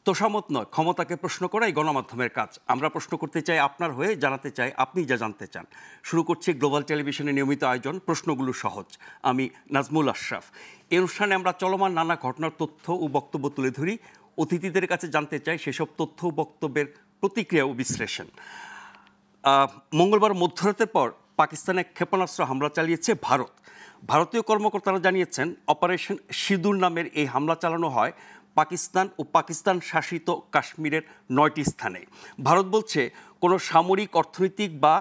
তোষামত নয়, ক্ষমতাকে প্রশ্ন করাই গণমাধ্যমের কাজ। আমরা প্রশ্ন করতে চাই আপনার হয়ে, জানাতে চাই আপনি যা জানতে চান। শুরু করছি গ্লোবাল টেলিভিশনের নিয়মিত আয়োজন প্রশ্নগুলো সহজ। আমি নাজমুল আশরাফ। এই অনুষ্ঠানে আমরা চলমান নানা ঘটনার তথ্য ও বক্তব্য তুলে ধরি। অতিথিদের কাছে জানতে চাই সেসব তথ্য ও বক্তব্যের প্রতিক্রিয়া ও বিশ্লেষণ। মঙ্গলবার মধ্যরাতের পর পাকিস্তানে ক্ষেপণাস্ত্র হামলা চালিয়েছে ভারত। ভারতীয় কর্মকর্তারা জানিয়েছেন, অপারেশন সিঁদুর নামের এই হামলা চালানো হয় পাকিস্তান ও পাকিস্তান শাসিত কাশ্মীরের 9টি স্থানে। ভারত বলছে কোনো সামরিক, অর্থনৈতিক বা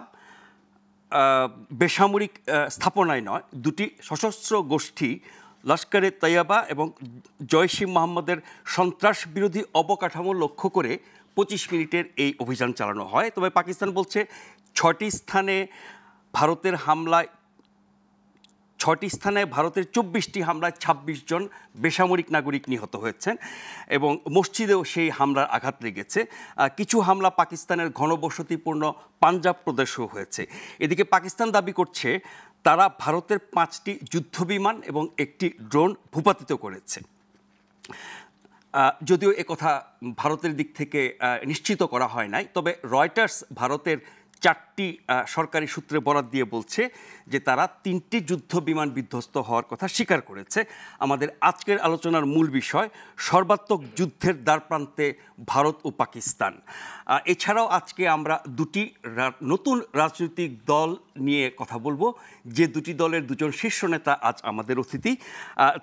বেসামরিক স্থাপনায় নয়, দুটি সশস্ত্র গোষ্ঠী লস্করে তৈয়বা এবং জয়শ-ই মোহাম্মদের সন্ত্রাস বিরোধী অবকাঠামো লক্ষ্য করে 25 মিনিটের এই অভিযান চালানো হয়। তবে পাকিস্তান বলছে 6টি স্থানে ভারতের 24টি হামলায় 26 জন বেসামরিক নাগরিক নিহত হয়েছেন এবং মসজিদেও সেই হামলার আঘাত লেগেছে। কিছু হামলা পাকিস্তানের ঘনবসতিপূর্ণ পাঞ্জাব প্রদেশেও হয়েছে। এদিকে পাকিস্তান দাবি করছে তারা ভারতের 5টি যুদ্ধবিমান এবং একটি ড্রোন ভূপাতিত করেছে। যদিও একথা ভারতের দিক থেকে নিশ্চিত করা হয় নাই, তবে রয়টার্স ভারতের 4টি সরকারি সূত্রে বরাত দিয়ে বলছে যে তারা 3টি যুদ্ধ বিমান বিধ্বস্ত হওয়ার কথা স্বীকার করেছে। আমাদের আজকের আলোচনার মূল বিষয় সর্বাত্মক যুদ্ধের দ্বারপ্রান্তে ভারত ও পাকিস্তান। এছাড়াও আজকে আমরা দুটি নতুন রাজনৈতিক দল নিয়ে কথা বলবো, যে দুটি দলের দুজন শীর্ষ নেতা আজ আমাদের অতিথি।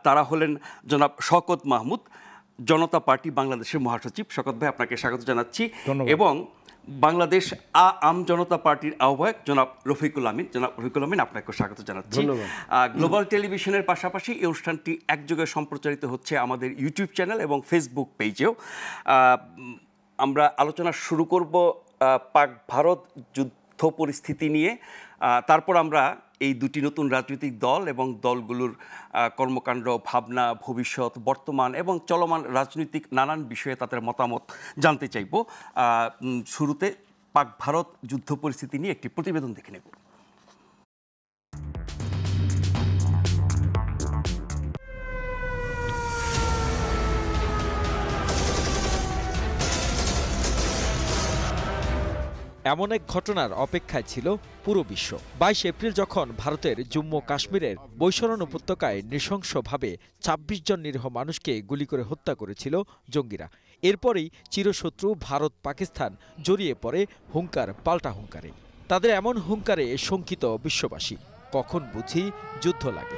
তারা হলেন জনাব শওকত মাহমুদ, জনতা পার্টি বাংলাদেশের মহাসচিব। শওকত ভাই, আপনাকে স্বাগত জানাচ্ছি। এবং বাংলাদেশ আম জনতা পার্টির আহ্বায়ক জনাব রফিকুল আমিন। জনাব রফিকুল আমিন, আপনাকে স্বাগত জানাচ্ছি। গ্লোবাল টেলিভিশনের পাশাপাশি এই অনুষ্ঠানটি একযোগে সম্প্রচারিত হচ্ছে আমাদের ইউটিউব চ্যানেল এবং ফেসবুক পেজেও। আমরা আলোচনা শুরু করব পাক ভারত যুদ্ধ পরিস্থিতি নিয়ে। তারপর আমরা এই দুটি নতুন রাজনৈতিক দল এবং দলগুলোর কর্মকাণ্ড, ভাবনা, ভবিষ্যৎ, বর্তমান এবং চলমান রাজনৈতিক নানান বিষয়ে তাদের মতামত জানতে চাইব। শুরুতে পাক ভারত যুদ্ধ পরিস্থিতি নিয়ে একটি প্রতিবেদন দেখে নেব। এমন এক ঘটনার অপেক্ষায় ছিল পুরো বিশ্ব। 22 এপ্রিল যখন ভারতের জম্মু কাশ্মীরের বৈশরণ উপত্যকায় নৃশংসভাবে 26 জন নিরীহ মানুষকে গুলি করে হত্যা করেছিল জঙ্গিরা, এরপরেই চিরশত্রু ভারত পাকিস্তান জড়িয়ে পড়ে হুঙ্কার পাল্টা হুঙ্কারে। তাদের এমন হুঙ্কারে শঙ্কিত বিশ্ববাসী, কখন বুঝি যুদ্ধ লাগে।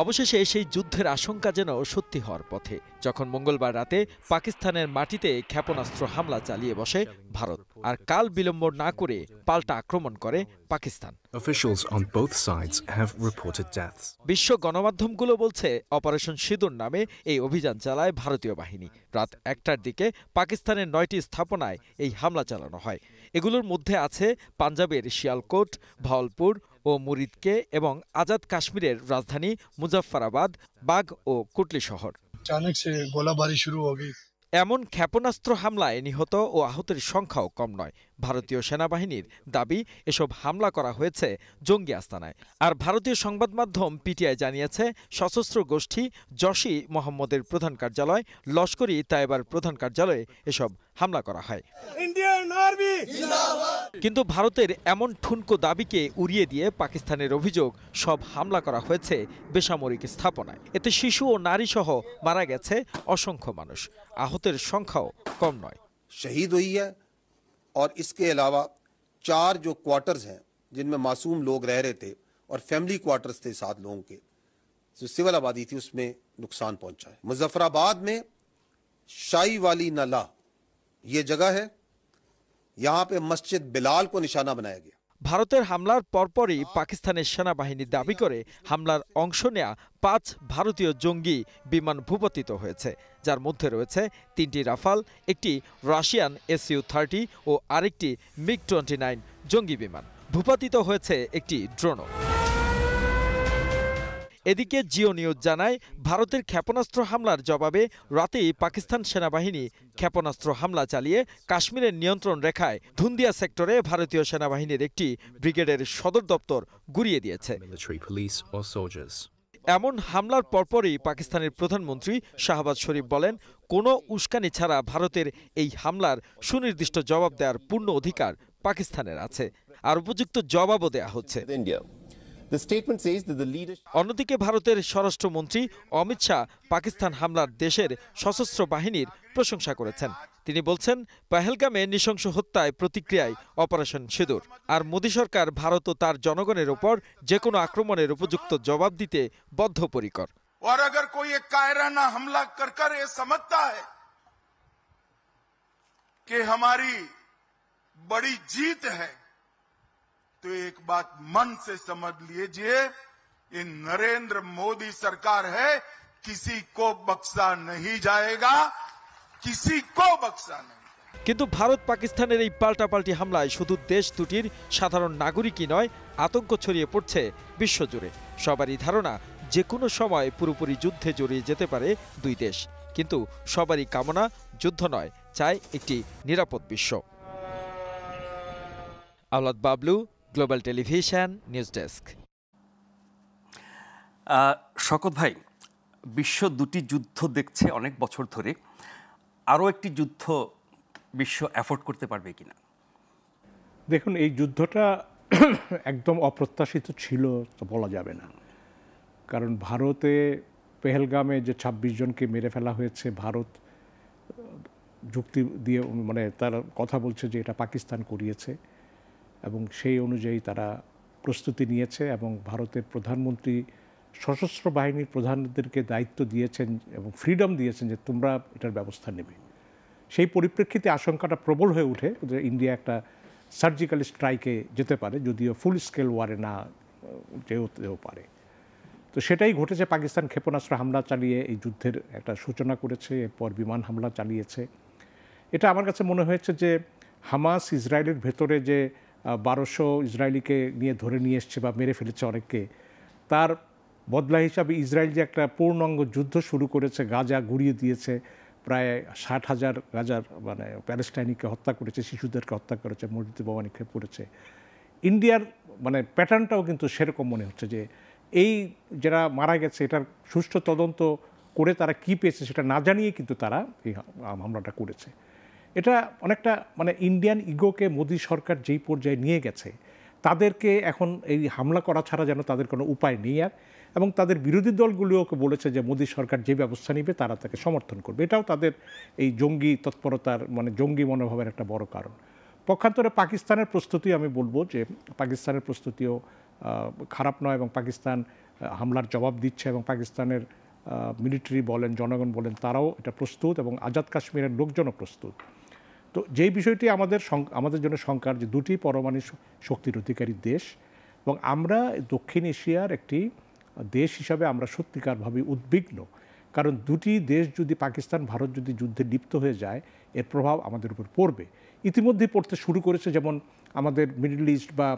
অবশেষে সেই যুদ্ধের আশঙ্কা যেন সত্যি হওয়ার পথে, যখন মঙ্গলবার রাতে পাকিস্তানের মাটিতে ক্ষেপণাস্ত্র হামলা চালিয়ে বসে ভারত, আর কাল বিলম্ব না করে পাল্টা আক্রমণ করে Pakistan. Officials on both sides have reported deaths. বিশ্ব গণমাধ্যমগুলো বলছে অপারেশন সিঁদুর নামে এই অভিযান চালায় ভারতীয় বাহিনী। রাত 1টার দিকে পাকিস্তানের 9টি স্থাপনায় এই হামলা চালানো হয়। এগুলোর মধ্যে আছে পাঞ্জাবের শিয়ালকোট, ভাওয়ালপুর ও মুরিদকে এবং আজাদ কাশ্মীরের রাজধানী মুজাফফরাবাদ, বাগ ও কুটলি শহর। এমন ক্ষেপণাস্ত্র হামলায় নিহত ও আহতের সংখ্যাও কম নয়। ভারতীয় সেনাবাহিনীর দাবি এসব হামলা করা হয়েছে জঙ্গি আস্তানায়। আর ভারতীয় সংবাদ মাধ্যম পিটিআই জানিয়েছে সশস্ত্র গোষ্ঠী জয়শ-ই মোহাম্মদের প্রধান কার্যালয়, লস্কর-ই তৈয়বার প্রধান কার্যালয়ে এসব হামলা করা হয়। কিন্তু ভারতের এমন ঠুনকো দাবিকে উড়িয়ে দিয়ে পাকিস্তানের অভিযোগ সব হামলা করা হয়েছে বেসামরিক স্থাপনায়। এতে শিশু ও নারী সহ মারা গেছে অসংখ্য মানুষ, আহতের সংখ্যাও কম নয়। শহীদ हुई है और इसके अलावा 4 जो क्वार्टर्स हैं जिनमें मासूम लोग रह रहे थे और फैमिली क्वार्टर्स थे 7 लोगों के, जो सिविल आबादी थी उसमें नुकसान पहुंचा है। मुजफ्फराबाद में शाही वाली नाला ये जगह है, यहां पे मस्जिद बिलाल को निशाना बनाया गया। ভারতের হামলার পরপরই পাকিস্তানের সেনাবাহিনী দাবি করে হামলার অংশ নেয়া 5 ভারতীয় জঙ্গি বিমান ভূপাতিত হয়েছে, যার মধ্যে রয়েছে 3টি রাফাল, একটি রাশিয়ান Su-30 ও আরেকটি MiG-29 জঙ্গি বিমান। ভূপাতিত হয়েছে একটি ড্রোনও। এদিকে জিও নিউজ জানায়, ভারতের ক্ষেপণাস্ত্র হামলার জবাবে রাতেই পাকিস্তান সেনাবাহিনী ক্ষেপণাস্ত্র হামলা চালিয়ে কাশ্মীরের নিয়ন্ত্রণ রেখায় ধুন্দিয়া সেক্টরে ভারতীয় সেনাবাহিনীর একটি ব্রিগেডের সদর দপ্তর গুঁড়িয়ে দিয়েছে। এমন হামলার পরপরই পাকিস্তানের প্রধানমন্ত্রী শাহবাজ শরীফ বলেন, কোনো উস্কানি ছাড়া ভারতের এই হামলার সুনির্দিষ্ট জবাব দেওয়ার পূর্ণ অধিকার পাকিস্তানের আছে, আর উপযুক্ত জবাবও দেয়া হচ্ছে। অন্যদিকে ভারতের স্বরাষ্ট্রমন্ত্রী অমিত শাহ পাকিস্তান হামলার দেশের সশস্ত্র বাহিনীর প্রশংসা করেছেন। তিনি বলছেন, পহেলগামে নৃশংস হত্যায় প্রতিক্রিয়ায় অপারেশন সিঁদুর, আর মোদী সরকার ভারত ও তার জনগণের উপর যে কোনো আক্রমণের উপযুক্ত জবাব দিতে বদ্ধপরিকর। और अगर कोई एक कायराना हमला कर ये समझता है कि हमारी बड़ी जीत है, तो एक बात मन से समझ लीजिए, ये नरेंद्र मोदी सरकार है, किसी को बख्शा नहीं जाएगा, किसी को बख्शा नहीं। কিন্তু ভারত পাকিস্তানের এই পাল্টাপাল্টি হামলায় শুধু দেশ দুটির সাধারণ নাগরিকই নয়, আতঙ্ক ছড়িয়ে পড়ছে বিশ্বজুড়ে। সবারই ধারণা যে কোনো সময় পুরোপুরি যুদ্ধে জড়িয়ে যেতে পারে দুই দেশ, কিন্তু সবারই কামনা যুদ্ধ নয়, চায় একটি নিরাপদ বিশ্ব। Awlad Bablu, global television, news desk. Shawkat ভাই, বিশ্ব দুটি যুদ্ধ দেখছে অনেক বছর ধরে, আরও একটি যুদ্ধ বিশ্ব অ্যাফোর্ড করতে পারবে কিনা? দেখুন, এই যুদ্ধটা একদম অপ্রত্যাশিত ছিল তো বলা যাবে না, কারণ ভারতে পেহেলগামে যে ২৬ জনকে মেরে ফেলা হয়েছে, ভারত যুক্তি দিয়ে মানে তারা কথা বলছে যে এটা পাকিস্তান করিয়েছে, এবং সেই অনুযায়ী তারা প্রস্তুতি নিয়েছে, এবং ভারতের প্রধানমন্ত্রী সশস্ত্র বাহিনীর প্রধানদেরকে দায়িত্ব দিয়েছেন এবং ফ্রিডম দিয়েছেন যে তোমরা এটার ব্যবস্থা নেবে। সেই পরিপ্রেক্ষিতে আশঙ্কাটা প্রবল হয়ে ওঠে যে ইন্ডিয়া একটা সার্জিক্যাল স্ট্রাইকে যেতে পারে, যদিও ফুল স্কেল ওয়ারে না যেতেও পারে। তো সেটাই ঘটেছে। পাকিস্তান ক্ষেপণাস্ত্র হামলা চালিয়ে এই যুদ্ধের একটা সূচনা করেছে, এরপর বিমান হামলা চালিয়েছে। এটা আমার কাছে মনে হয়েছে যে হামাস ইসরায়েলের ভেতরে যে ১২০০ ইসরায়েলিকে নিয়ে ধরে নিয়ে এসছে বা মেরে ফেলেছে অনেককে, তার বদলা হিসাবে ইসরায়েল যে একটা পূর্ণাঙ্গ যুদ্ধ শুরু করেছে, গাজা গুড়িয়ে দিয়েছে, প্রায় ৬০,০০০ গাজার মানে প্যালেস্টাইনিকে হত্যা করেছে, শিশুদেরকে হত্যা করেছে, মসজিদে বোমা নিক্ষেপ করেছে। ইন্ডিয়ার মানে প্যাটার্নটাও কিন্তু সেরকম মনে হচ্ছে যে এই যারা মারা গেছে এটার সুষ্ঠু তদন্ত করে তারা কী পেয়েছে সেটা না জানিয়ে কিন্তু তারা এই হামলাটা করেছে। এটা অনেকটা মানে ইন্ডিয়ান ইগোকে মোদী সরকার যেই পর্যায়ে নিয়ে গেছে, তাদেরকে এখন এই হামলা করা ছাড়া যেন তাদের কোনো উপায় নেই আর, এবং তাদের বিরোধী দলগুলোকে বলেছে যে মোদী সরকার যে ব্যবস্থা নেবে তারা তাকে সমর্থন করবে। এটাও তাদের এই জঙ্গি তৎপরতার মানে জঙ্গি মনোভাবের একটা বড় কারণ। পক্ষান্তরে পাকিস্তানের প্রস্তুতি, আমি বলবো যে পাকিস্তানের প্রস্তুতিও খারাপ নয়, এবং পাকিস্তান হামলার জবাব দিচ্ছে, এবং পাকিস্তানের মিলিটারি বলেন, জনগণ বলেন, তারাও এটা প্রস্তুত, এবং আজাদ কাশ্মীরের লোকজনও প্রস্তুত। তো যেই বিষয়টি আমাদের জন্য শঙ্কার যে দুটি পরমাণু শক্তির অধিকারী দেশ, এবং আমরা দক্ষিণ এশিয়ার একটি দেশ হিসাবে আমরা সত্যিকারভাবে উদ্বিগ্ন, কারণ দুটি দেশ যদি পাকিস্তান ভারত যদি যুদ্ধে লিপ্ত হয়ে যায়, এর প্রভাব আমাদের উপর পড়বে। ইতিমধ্যেই পড়তে শুরু করেছে, যেমন আমাদের মিডল ইস্ট বা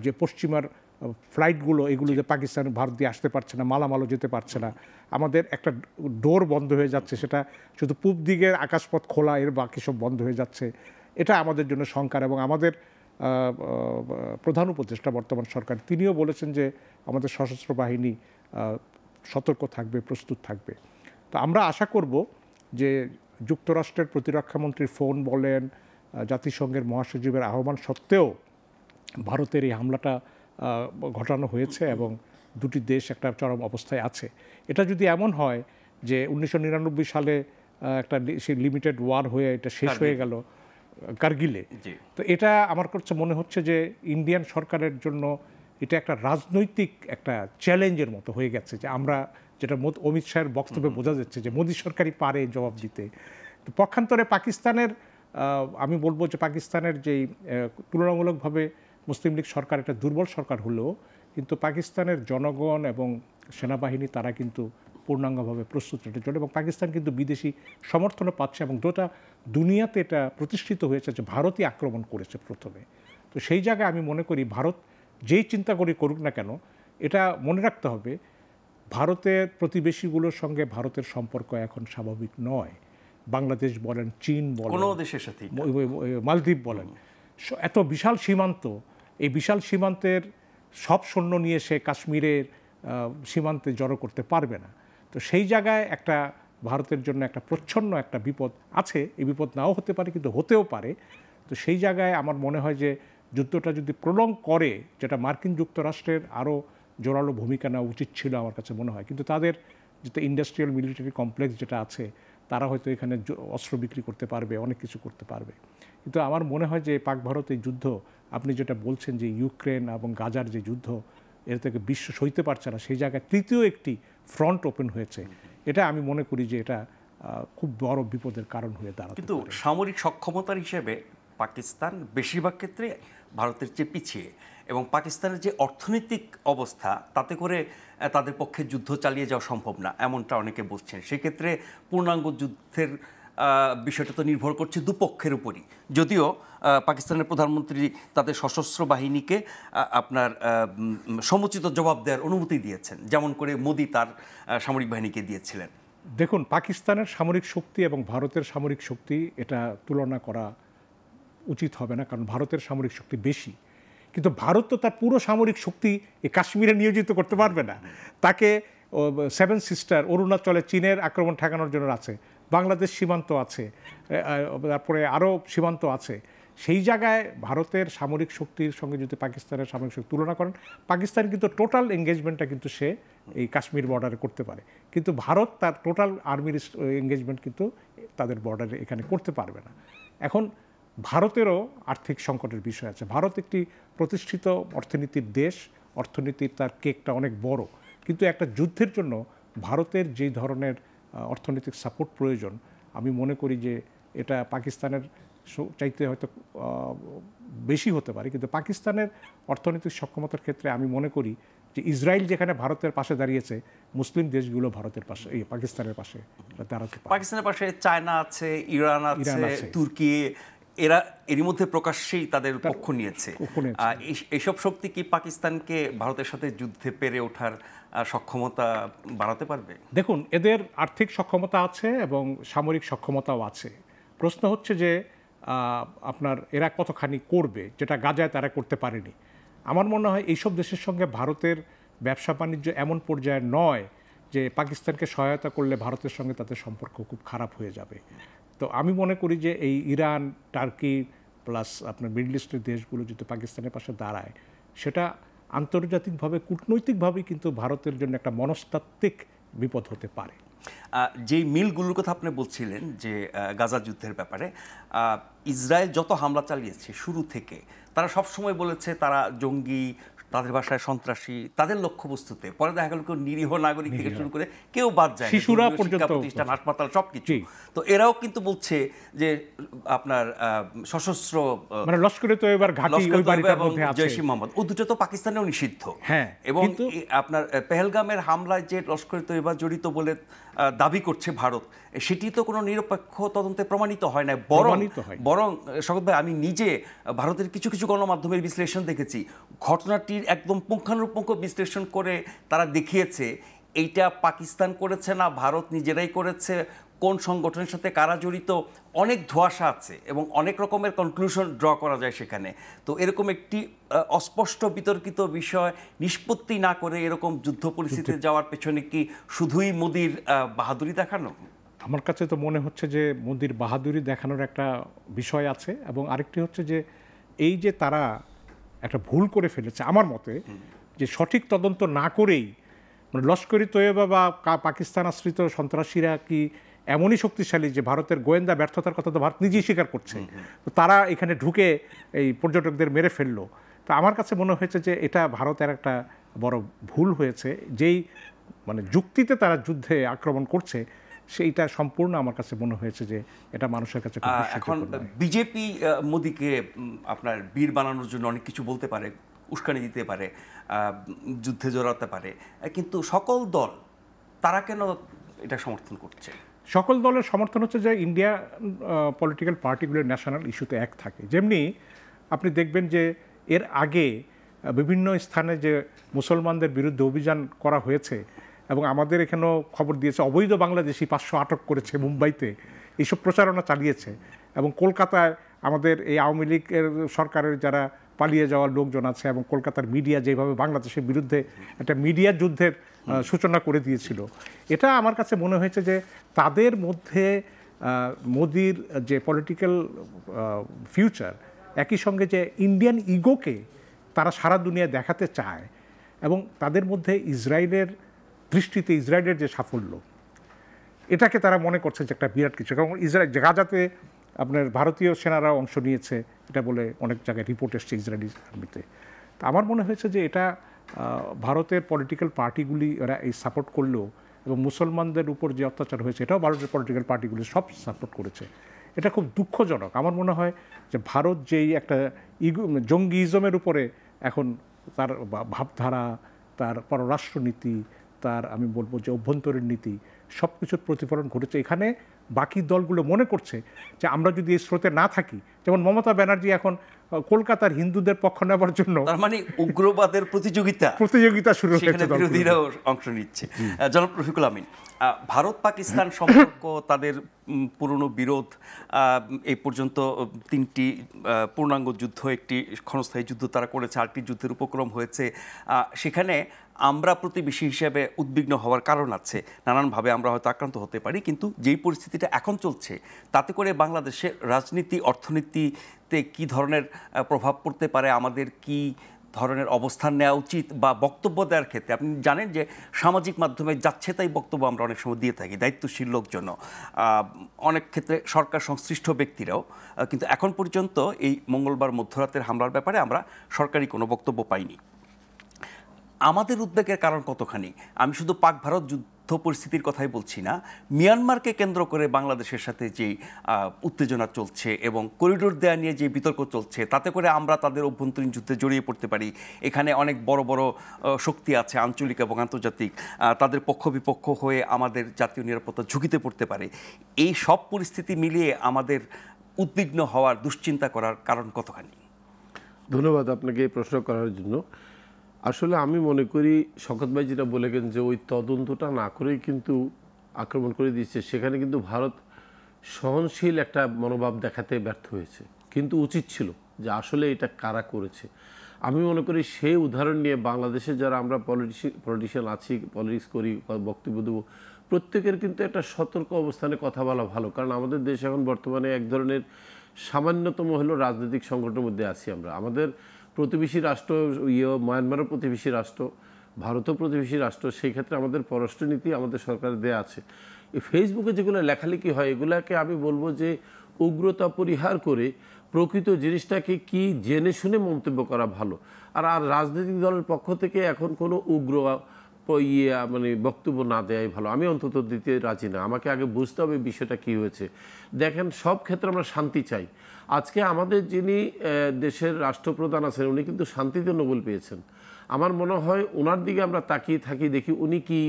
যে পশ্চিমার ফ্লাইটগুলো, এগুলো যে পাকিস্তান ভারত দিয়ে আসতে পারছে না, মালামালও যেতে পারছে না, আমাদের একটা ডোর বন্ধ হয়ে যাচ্ছে, সেটা শুধু পূব দিকের আকাশপথ খোলা, এর বাকি সব বন্ধ হয়ে যাচ্ছে। এটা আমাদের জন্য শঙ্কার, এবং আমাদের প্রধান উপদেষ্টা বর্তমান সরকার তিনিও বলেছেন যে আমাদের সশস্ত্র বাহিনী সতর্ক থাকবে, প্রস্তুত থাকবে। তো আমরা আশা করব যে যুক্তরাষ্ট্রের প্রতিরক্ষামন্ত্রীর ফোন বলেন, জাতিসংঘের মহাসচিবের আহ্বান সত্ত্বেও ভারতের এই হামলাটা ঘটানো হয়েছে, এবং দুটি দেশ একটা চরম অবস্থায় আছে। এটা যদি এমন হয় যে 1999 সালে একটা সেই লিমিটেড ওয়ার হয়ে এটা শেষ হয়ে গেল কার্গিলে, তো এটা আমার কাছে মনে হচ্ছে যে ইন্ডিয়ান সরকারের জন্য এটা একটা রাজনৈতিক একটা চ্যালেঞ্জের মতো হয়ে গেছে, যে আমরা যেটা অমিত শাহের বক্তব্যে বোঝা যাচ্ছে যে মোদী সরকারই পারে জবাব দিতে। তো পক্ষান্তরে পাকিস্তানের আমি বলবো যে পাকিস্তানের যেই তুলনামূলকভাবে মুসলিম লীগ সরকার একটা দুর্বল সরকার হলেও কিন্তু পাকিস্তানের জনগণ এবং সেনাবাহিনী তারা কিন্তু পূর্ণাঙ্গভাবে প্রস্তুত এটার জন্য, এবং পাকিস্তান কিন্তু বিদেশি সমর্থনও পাচ্ছে, এবং গোটা দুনিয়াতে এটা প্রতিষ্ঠিত হয়েছে যে ভারতই আক্রমণ করেছে প্রথমে। তো সেই জায়গায় আমি মনে করি ভারত যেই চিন্তা করি করুক না কেন, এটা মনে রাখতে হবে ভারতের প্রতিবেশীগুলোর সঙ্গে ভারতের সম্পর্ক এখন স্বাভাবিক নয়। বাংলাদেশ বলেন, চীন বলেন, কোনো দেশের সাথে মালদ্বীপ বলেন, এত বিশাল সীমান্ত, এই বিশাল সীমান্তের সব সৈন্য নিয়ে সে কাশ্মীরের সীমান্তে জড়ো করতে পারবে না। তো সেই জায়গায় একটা ভারতের জন্য একটা প্রচ্ছন্ন একটা বিপদ আছে। এই বিপদ নাও হতে পারে, কিন্তু হতেও পারে। তো সেই জায়গায় আমার মনে হয় যে যুদ্ধটা যদি প্রলং করে, যেটা মার্কিন যুক্তরাষ্ট্রের আরও জোরালো ভূমিকা নেওয়া উচিত ছিল আমার কাছে মনে হয়। কিন্তু তাদের যেটা ইন্ডাস্ট্রিয়াল মিলিটারি কমপ্লেক্স যেটা আছে, তারা হয়তো এখানে অস্ত্র বিক্রি করতে পারবে, অনেক কিছু করতে পারবে। কিন্তু আমার মনে হয় যে পাক ভারত এই যুদ্ধ, আপনি যেটা বলছেন যে ইউক্রেন এবং গাজার যে যুদ্ধ, এর থেকে বিশ্ব সইতে পারছে না, সেই জায়গায় তৃতীয় একটি ফ্রন্ট ওপেন হয়েছে। এটা আমি মনে করি যে এটা খুব বড় বিপদের কারণ হয়ে দাঁড়ায়। কিন্তু সামরিক সক্ষমতার হিসেবে পাকিস্তান বেশিরভাগ ক্ষেত্রে ভারতের চেয়ে পিছিয়ে, এবং পাকিস্তানের যে অর্থনৈতিক অবস্থা, তাতে করে তাদের পক্ষে যুদ্ধ চালিয়ে যাওয়া সম্ভব না, এমনটা অনেকে বলছেন। সেক্ষেত্রে পূর্ণাঙ্গ যুদ্ধের বিষয়টা তো নির্ভর করছে দুপক্ষের উপরই। যদিও পাকিস্তানের প্রধানমন্ত্রী তাদের সশস্ত্র বাহিনীকে আপনার সমুচিত জবাব দেওয়ার অনুমতি দিয়েছেন, যেমন করে মোদি তার সামরিক বাহিনীকে দিয়েছিলেন। দেখুন, পাকিস্তানের সামরিক শক্তি এবং ভারতের সামরিক শক্তি, এটা তুলনা করা উচিত হবে না, কারণ ভারতের সামরিক শক্তি বেশি। কিন্তু ভারত তো তার পুরো সামরিক শক্তি এই কাশ্মীরে নিয়োজিত করতে পারবে না। তাকে সেভেন সিস্টার, অরুণাচলে চীনের আক্রমণ ঠেকানোর জন্য আছে, বাংলাদেশ সীমান্ত আছে, তারপরে আরও সীমান্ত আছে। সেই জায়গায় ভারতের সামরিক শক্তির সঙ্গে যদি পাকিস্তানের সামরিক শক্তি তুলনা করেন, পাকিস্তান কিন্তু টোটাল এঙ্গেজমেন্টটা কিন্তু সে এই কাশ্মীর বর্ডারে করতে পারে, কিন্তু ভারত তার টোটাল আর্মির এঙ্গেজমেন্ট কিন্তু তাদের বর্ডারে এখানে করতে পারবে না। এখন ভারতেরও আর্থিক সংকটের বিষয় আছে। ভারত একটি প্রতিষ্ঠিত অর্থনীতির দেশ, অর্থনীতির তার কেকটা অনেক বড়, কিন্তু একটা যুদ্ধের জন্য ভারতের যেই ধরনের অর্থনৈতিক সাপোর্ট প্রয়োজন, আমি মনে করি যে এটা পাকিস্তানের চাইতে হয়তো বেশি হতে পারে। কিন্তু পাকিস্তানের অর্থনৈতিক সক্ষমতার ক্ষেত্রে আমি মনে করি যে ইসরায়েল যেখানে ভারতের পাশে দাঁড়িয়েছে, মুসলিম দেশগুলো ভারতের পাশে, এই পাকিস্তানের পাশে দাঁড়াতে পারে। পাকিস্তানের পাশে চায়না আছে, ইরান আছে, তুর্কি, এরা এরই মধ্যে প্রকাশ্যেই তাদের পক্ষ নিয়েছে। এইসব শক্তি কি পাকিস্তানকে ভারতের সাথে যুদ্ধে পেরে ওঠার সক্ষমতা বাড়াতে পারবে? দেখুন, এদের আর্থিক সক্ষমতা আছে এবং সামরিক সক্ষমতাও আছে। প্রশ্ন হচ্ছে যে আপনার এরা কতখানি করবে, যেটা গাজায় তারা করতে পারেনি। আমার মনে হয় এইসব দেশের সঙ্গে ভারতের ব্যবসা বাণিজ্য এমন পর্যায়ে নয় যে পাকিস্তানকে সহায়তা করলে ভারতের সঙ্গে তাদের সম্পর্ক খুব খারাপ হয়ে যাবে। তো আমি মনে করি যে এই ইরান, টার্কি প্লাস আপনার মিডল ইস্টের দেশগুলো যদি পাকিস্তানের পাশে দাঁড়ায়, সেটা আন্তর্জাতিকভাবে কূটনৈতিকভাবেই কিন্তু ভারতের জন্য একটা মনস্তাত্ত্বিক বিপদ হতে পারে। যেই মিলগুলোর কথা আপনি বলছিলেন যে গাজা যুদ্ধের ব্যাপারে, ইসরায়েল যত হামলা চালিয়েছে শুরু থেকে, তারা সবসময় বলেছে তারা জঙ্গি, তাদের ভাষায় সন্ত্রাসী, তাদের লক্ষ্যবস্তুতে। পরে দেখা গেল কেউ নিরীহ নাগরিক থেকে শুরু করে কেউ বাদ যায়, শিশুরা পর্যন্ত, প্রতিষ্ঠান, হাসপাতাল, সবকিছু। তো এরাও কিন্তু বলছে যে আপনার সশস্ত্র মানে লস্করে তৈয়বার ঘাঁটি ওই বাড়িটার মধ্যে আছে, জৈশ-ই মোহাম্মদ, ও দুটো তো পাকিস্তানেও নিষিদ্ধ। হ্যাঁ, এবং আপনার পেহেলগামের হামলায় যে লস্করে তৈয়বা জড়িত বলে দাবি করছে ভারত, সেটি তো কোনো নিরপেক্ষ তদন্তে প্রমাণিত হয় না। বরং শওকত ভাই, আমি নিজে ভারতের কিছু কিছু গণমাধ্যমের বিশ্লেষণ দেখেছি, ঘটনাটির একদম পুঙ্খানুপুঙ্খ বিশ্লেষণ করে তারা দেখিয়েছে এইটা পাকিস্তান করেছে না ভারত নিজেরাই করেছে, কোন সংগঠনের সাথে কারা জড়িত, অনেক ধোঁয়াশা আছে এবং অনেক রকমের কনক্লুশন ড্র করা যায় সেখানে। তো এরকম একটি অস্পষ্ট বিতর্কিত বিষয় নিষ্পত্তি না করে এরকম যুদ্ধ পরিস্থিতিতে যাওয়ার পেছনে কি শুধুই মোদির বাহাদুরি দেখানো? আমার কাছে তো মনে হচ্ছে যে মোদির বাহাদুরি দেখানোর একটা বিষয় আছে, এবং আরেকটি হচ্ছে যে এই যে তারা একটা ভুল করে ফেলেছে আমার মতে, যে সঠিক তদন্ত না করেই, মানে লস্করি তৈয়বা বা পাকিস্তান আশ্রিত সন্ত্রাসীরা কি এমনই শক্তিশালী যে ভারতের গোয়েন্দা ব্যর্থতার কথা তো ভারত নিজেই স্বীকার করছে, তো তারা এখানে ঢুকে এই পর্যটকদের মেরে ফেললো। তো আমার কাছে মনে হয়েছে যে এটা ভারতের একটা বড় ভুল হয়েছে, যেই মানে যুক্তিতে তারা যুদ্ধে আক্রমণ করছে সেইটা সম্পূর্ণ আমার কাছে মনে হয়েছে যে এটা মানুষের কাছে। এখন বিজেপি মোদিকে আপনার বীর বানানোর জন্য অনেক কিছু বলতে পারে, উস্কানি দিতে পারে, যুদ্ধে জড়াতে পারে, কিন্তু সকল দল তারা কেন এটা সমর্থন করছে? সকল দলের সমর্থন হচ্ছে যে ইন্ডিয়া পলিটিক্যাল পার্টিগুলোর ন্যাশনাল ইস্যুতে এক থাকে। যেমনি আপনি দেখবেন যে এর আগে বিভিন্ন স্থানে যে মুসলমানদের বিরুদ্ধে অভিযান করা হয়েছে, এবং আমাদের এখানেও খবর দিয়েছে অবৈধ বাংলাদেশি 500 আটক করেছে মুম্বাইতে, এইসব প্রচারণা চালিয়েছে। এবং কলকাতায় আমাদের এই আওয়ামী লীগের সরকারের যারা পালিয়ে যাওয়ার লোকজন আছে, এবং কলকাতার মিডিয়া যেভাবে বাংলাদেশের বিরুদ্ধে একটা মিডিয়া যুদ্ধের সূচনা করে দিয়েছিল, এটা আমার কাছে মনে হয়েছে যে তাদের মধ্যে মোদির যে পলিটিক্যাল ফিউচার, একই সঙ্গে যে ইন্ডিয়ান ইগোকে তারা সারা দুনিয়া দেখাতে চায়, এবং তাদের মধ্যে ইসরায়েলের দৃষ্টিতে ইসরায়েলের যে সাফল্য, এটাকে তারা মনে করছে যে একটা বিরাট কিছু। কারণ ইসরায়েল গাজাতে আপনার ভারতীয় সেনারা অংশ নিয়েছে, এটা বলে অনেক জায়গায় রিপোর্ট এসছে ইসরায়েলি আর্মিতে। তো আমার মনে হয়েছে যে এটা ভারতের পলিটিক্যাল পার্টিগুলি এরা এই সাপোর্ট করলেও, এবং মুসলমানদের উপর যে অত্যাচার হয়েছে এটাও ভারতের পলিটিক্যাল পার্টিগুলি সব সাপোর্ট করেছে। এটা খুব দুঃখজনক। আমার মনে হয় যে ভারত যেই একটা জঙ্গিইজমের উপরে এখন তার ভাবধারা, তার পররাষ্ট্রনীতি, তার আমি বলবো যে অভ্যন্তরীণ নীতি, সব কিছুর প্রতিফলন ঘটেছে এখানে। বাকি দলগুলো মনে করছে যে আমরা যদি এই স্রোতে না থাকি, যেমন মমতা ব্যানার্জি এখন কলকাতার হিন্দুদের পক্ষ নেওয়ার জন্য, তার মানে উগ্রবাদের প্রতিযোগিতা শুরু হয়েছে, বিরোধীরাও অংশ নিচ্ছে। জনাব রফিকুল আমিন, ভারত পাকিস্তান সম্পর্ক, তাদের পুরনো বিরোধ, এই পর্যন্ত 3টি পূর্ণাঙ্গ যুদ্ধ, একটি ক্ষণস্থায়ী যুদ্ধ তারা করেছে, 8টি যুদ্ধের উপক্রম হয়েছে। সেখানে আমরা প্রতিবেশী হিসেবে উদ্বিগ্ন হওয়ার কারণ আছে, নানানভাবে আমরা হয়তো আক্রান্ত হতে পারি, কিন্তু যেই পরিস্থিতিটা এখন চলছে তাতে করে বাংলাদেশের রাজনীতি, অর্থনীতিতে কি ধরনের প্রভাব পড়তে পারে, আমাদের কি ধরনের অবস্থান নেওয়া উচিত বা বক্তব্য দেওয়ার ক্ষেত্রে? আপনি জানেন যে সামাজিক মাধ্যমে যাচ্ছে তাই বক্তব্য আমরা অনেক সময় দিয়ে থাকি, দায়িত্বশীল লোকজন, অনেক ক্ষেত্রে সরকার সংশ্লিষ্ট ব্যক্তিরাও, কিন্তু এখন পর্যন্ত এই মঙ্গলবার মধ্যরাতের হামলার ব্যাপারে আমরা সরকারি কোনো বক্তব্য পাইনি। আমাদের উদ্বেগের কারণ কতখানি? আমি শুধু পাক ভারত যুদ্ধ পরিস্থিতির কথাই বলছি না, মিয়ানমারকে কেন্দ্র করে বাংলাদেশের সাথে যে উত্তেজনা চলছে এবং করিডোর দেয়া নিয়ে যে বিতর্ক চলছে, তাতে করে আমরা তাদের অভ্যন্তরীণ যুদ্ধে জড়িয়ে পড়তে পারি। এখানে অনেক বড় বড় শক্তি আছে, আঞ্চলিক এবং আন্তর্জাতিক, তাদের পক্ষ বিপক্ষ হয়ে আমাদের জাতীয় নিরাপত্তা ঝুঁকিতে পড়তে পারে। এই সব পরিস্থিতি মিলিয়ে আমাদের উদ্বিগ্ন হওয়ার, দুশ্চিন্তা করার কারণ কতখানি? ধন্যবাদ আপনাকে এই প্রশ্ন করার জন্য। আসলে আমি মনে করি শওকত ভাই যেটা বলে গেলেন যে ওই তদন্তটা না করেই কিন্তু আক্রমণ করে দিয়েছে, সেখানে কিন্তু ভারত সহনশীল একটা মনোভাব দেখাতে ব্যর্থ হয়েছে, কিন্তু উচিত ছিল যে আসলে এটা কারা করেছে। আমি মনে করি সেই উদাহরণ নিয়ে বাংলাদেশে যারা আমরা পলিটিশিয়ান আছি, পলিটিক্স করি, বক্তব্য দেবো, প্রত্যেকের কিন্তু একটা সতর্ক অবস্থানে কথা বলা ভালো। কারণ আমাদের দেশ এখন বর্তমানে এক ধরনের সামান্যতম হলো রাজনৈতিক সংকটের মধ্যে আছি আমরা। আমাদের প্রতিবেশী রাষ্ট্র, মায়ানমারও প্রতিবেশী রাষ্ট্র, ভারতও প্রতিবেশী রাষ্ট্র, সেই ক্ষেত্রে আমাদের পররাষ্ট্রনীতি আমাদের সরকারের দেয়া আছে। এই ফেসবুকে যেগুলো লেখালেখি হয় এগুলাকে আমি বলবো যে উগ্রতা পরিহার করে প্রকৃত জিনিসটাকে কি জেনে শুনে মন্তব্য করা ভালো। আর রাজনৈতিক দলের পক্ষ থেকে এখন কোনো উগ্র মানে বক্তব্য না দেওয়াই ভালো। আমি অন্তত দিতে রাজি না। আমাকে আগে বুঝতে হবে বিষয়টা কী হয়েছে। দেখেন, সব ক্ষেত্রে আমরা শান্তি চাই। আজকে আমাদের যিনি দেশের রাষ্ট্রপ্রধান আছেন উনি কিন্তু শান্তিতে নোবেল পেয়েছেন। আমার মনে হয় ওনার দিকে আমরা তাকিয়ে থাকি, দেখি উনি কি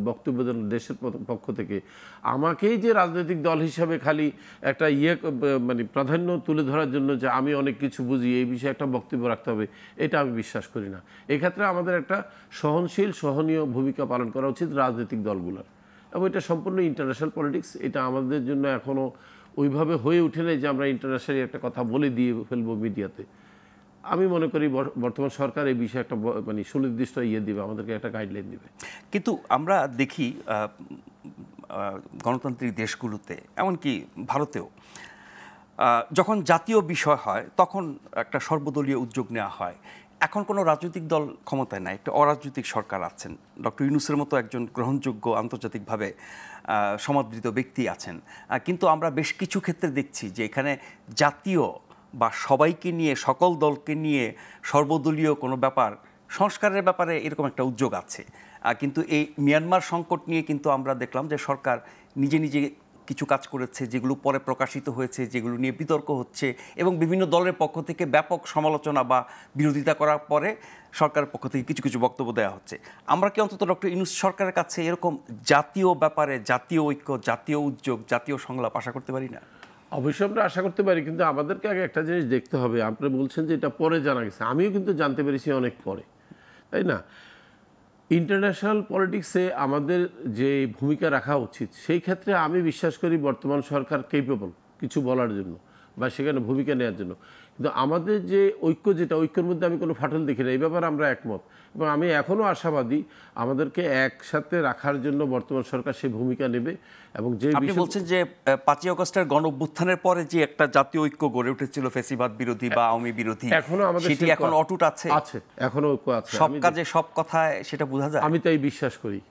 বক্তব্য দেন দেশের পক্ষ থেকে। আমাকেই যে রাজনৈতিক দল হিসাবে খালি একটা মানে প্রাধান্য তুলে ধরার জন্য যে আমি অনেক কিছু বুঝি এই বিষয়ে একটা বক্তব্য রাখতে হবে, এটা আমি বিশ্বাস করি না। এক্ষেত্রে আমাদের একটা সহনশীল, সহনীয় ভূমিকা পালন করা উচিত রাজনৈতিক দলগুলোর, এবং এটা সম্পূর্ণ ইন্টারন্যাশনাল পলিটিক্স। এটা আমাদের জন্য এখনও ওইভাবে হয়ে ওঠে নাই যে আমরা ইন্টারন্যাশনালি একটা কথা বলে দিয়ে ফেলবো মিডিয়াতে। আমি মনে করি বর্তমান সরকার এই বিষয়ে একটা মানে সুনির্দিষ্ট দিবে, আমাদেরকে একটা গাইডলাইন দিবে। কিন্তু আমরা দেখি গণতান্ত্রিক দেশগুলোতে, এমনকি ভারতেও, যখন জাতীয় বিষয় হয় তখন একটা সর্বদলীয় উদ্যোগ নেওয়া হয়। এখন কোনো রাজনৈতিক দল ক্ষমতায় নাই, একটা অরাজনৈতিক সরকার আছেন। ডক্টর ইউনূসের মতো একজন গ্রহণযোগ্য, আন্তর্জাতিকভাবে সমাদৃত ব্যক্তি আছেন। কিন্তু আমরা বেশ কিছু ক্ষেত্রে দেখছি যে এখানে জাতীয় বা সবাইকে নিয়ে, সকল দলকে নিয়ে সর্বদলীয় কোনো ব্যাপার, সংস্কারের ব্যাপারে এরকম একটা উদ্যোগ আছে। কিন্তু এই মিয়ানমার সংকট নিয়ে কিন্তু আমরা দেখলাম যে সরকার নিজে নিজে কিছু কাজ করেছে, যেগুলো পরে প্রকাশিত হয়েছে, যেগুলো নিয়ে বিতর্ক হচ্ছে, এবং বিভিন্ন দলের পক্ষ থেকে ব্যাপক সমালোচনা বা বিরোধিতা করার পরে সরকারের পক্ষ থেকে কিছু কিছু বক্তব্য দেওয়া হচ্ছে। আমরা কি অন্তত ডক্টর ইউনূস সরকারের কাছে এরকম জাতীয় ব্যাপারে জাতীয় ঐক্য, জাতীয় উদ্যোগ, জাতীয় সংলাপ আশা করতে পারি না? অবশ্যই আমরা আশা করতে পারি, কিন্তু আমাদেরকে আগে একটা জিনিস দেখতে হবে। আপনি বলছেন যে এটা পরে জানা গেছে, আমিও কিন্তু জানতে পেরেছি অনেক পরে, তাই না? ইন্টারন্যাশনাল পলিটিক্সে আমাদের যে ভূমিকা রাখা উচিত, সেই ক্ষেত্রে আমি বিশ্বাস করি বর্তমান সরকার কেপেবল কিছু বলার জন্য। বা সেখানে ভূমিকা নেওয়ার জন্য। কিন্তু আমাদের যে ঐক্য, যেটা ঐক্যের মধ্যে আমি কোনো ফাটল দেখি না, এই ব্যাপারে আমরা একমত এবং আমি এখনও আশাবাদী আমাদেরকে একসাথে রাখার জন্য বর্তমান সরকার সেই ভূমিকা নেবে। এবং যে আপনি বলছেন যে ৫ই আগস্টের গণ অভ্যুত্থানের পরে যে একটা জাতীয় ঐক্য গড়ে উঠেছিল ফ্যাসিবাদ বিরোধী বা আওয়ামী বিরোধী, এখনো আমাদের সেটি এখন অটুট আছে, এখনো ঐক্য আছে, সব কাজে সব কথায় সেটা বোঝা যায়। আমি তাই বিশ্বাস করি।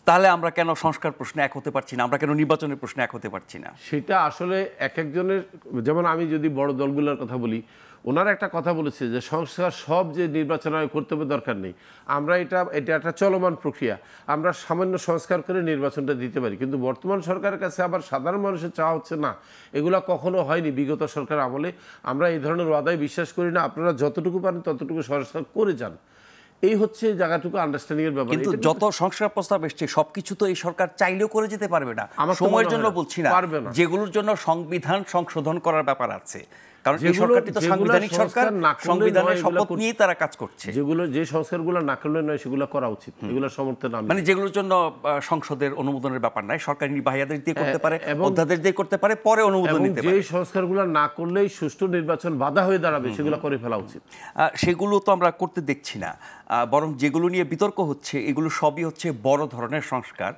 তাহলে আমরা কেন সংস্কার প্রশ্নে এক হতে পারছি না, আমরা কেন নির্বাচনের প্রশ্নে এক হতে পারছি না? সেটা আসলে এক একজনের, যেমন আমি যদি বড় দলগুলোর কথা বলি, ওনারা একটা কথা বলেছে যে সংস্কার সব যে নির্বাচন আয়োগ করতে হবে দরকার নেই, আমরা এটা একটা চলমান প্রক্রিয়া, আমরা সামান্য সংস্কার করে নির্বাচনটা দিতে পারি। কিন্তু বর্তমান সরকারের কাছে আবার সাধারণ মানুষের চাওয়া হচ্ছে না, এগুলো কখনো হয়নি বিগত সরকার আমলে, আমরা এই ধরনের ওয়াদায় বিশ্বাস করি না, আপনারা যতটুকু পারেন ততটুকু সংস্কার করে যান। এই হচ্ছে জায়গাটুকু আন্ডারস্ট্যান্ডিং এর ব্যাপার। কিন্তু যত সংস্কার প্রস্তাব এসছে সবকিছু তো এই সরকার চাইলেও করে যেতে পারবে না, সময়ের জন্য বলছি না, যেগুলোর জন্য সংবিধান সংশোধন করার ব্যাপার আছে, কারণ এই সরকারটি তো সাংবিধানিক সরকার, সংবিধানের শপথ নিয়ে তারা কাজ করছে। যে সংস্কারগুলো না করলে নয় সেগুলো করা উচিত, এগুলো সমর্থন আমি, মানে যেগুলোর জন্য সংসদের অনুমোদনের ব্যাপার নাই, সরকারি নির্বাহী আদেশ দিয়ে করতে পারে, অধ্যাদেশ দিয়ে করতে পারে, পরে অনুমোদন নিতে পারে। যে সংস্কারগুলো না করলেই সুষ্ঠু নির্বাচন বাধা হয়ে দাঁড়াবে সেগুলো করে ফেলা উচিত। সেগুলো তো আমরা করতে দেখছি না, বরং যেগুলো নিয়ে বিতর্ক হচ্ছে এগুলো সবই হচ্ছে বড় ধরনের সংস্কার,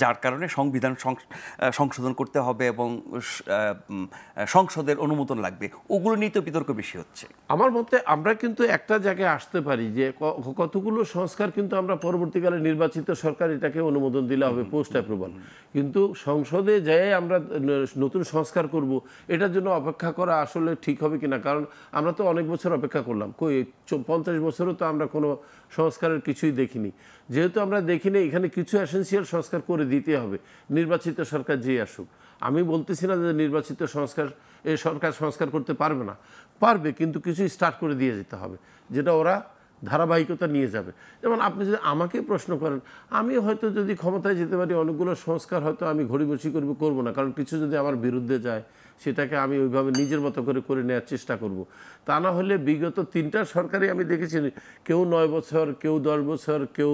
যার কারণে সংবিধান সংশোধন করতে হবে এবং সংসদের অনুমোদন লাগবে, ওগুলো নিয়ে তো বিতর্ক বেশি হচ্ছে। আমার মতে আমরা কিন্তু একটা জায়গায় আসতে পারি যে কতগুলো সংস্কার কিন্তু আমরা পরবর্তীকালে নির্বাচিত সরকার এটাকে অনুমোদন দিলে হবে পোস্ট অ্যাপ্রুভাল, কিন্তু সংসদে যেয়ে আমরা নতুন সংস্কার করব এটার জন্য অপেক্ষা করা আসলে ঠিক হবে কিনা। কারণ আমরা তো অনেক বছর অপেক্ষা করলাম, 50 বছরও তো আমরা কোনো সংস্কারের কিছুই দেখিনি। যেহেতু আমরা দেখিনি, এখানে কিছু এসেন্সিয়াল সংস্কার করে দিতে হবে নির্বাচিত সরকার যেই আসুক। আমি বলতেছি না যে নির্বাচিত সরকার সংস্কার করতে পারবে না, পারবে, কিন্তু কিছু স্টার্ট করে দিয়ে যেতে হবে যেটা ওরা ধারাবাহিকতা নিয়ে যাবে। যেমন আপনি যদি আমাকে প্রশ্ন করেন, আমি হয়তো যদি ক্ষমতায় যেতে পারি অনেকগুলো সংস্কার হয়তো আমি ঘড়িবসি করবো না, কারণ কিছু যদি আমার বিরুদ্ধে যায় সেটাকে আমি ওইভাবে নিজের মতো করে নেওয়ার চেষ্টা করব। তা না হলে বিগত 3টা সরকারই আমি দেখেছি, কেউ 9 বছর, কেউ 10 বছর, কেউ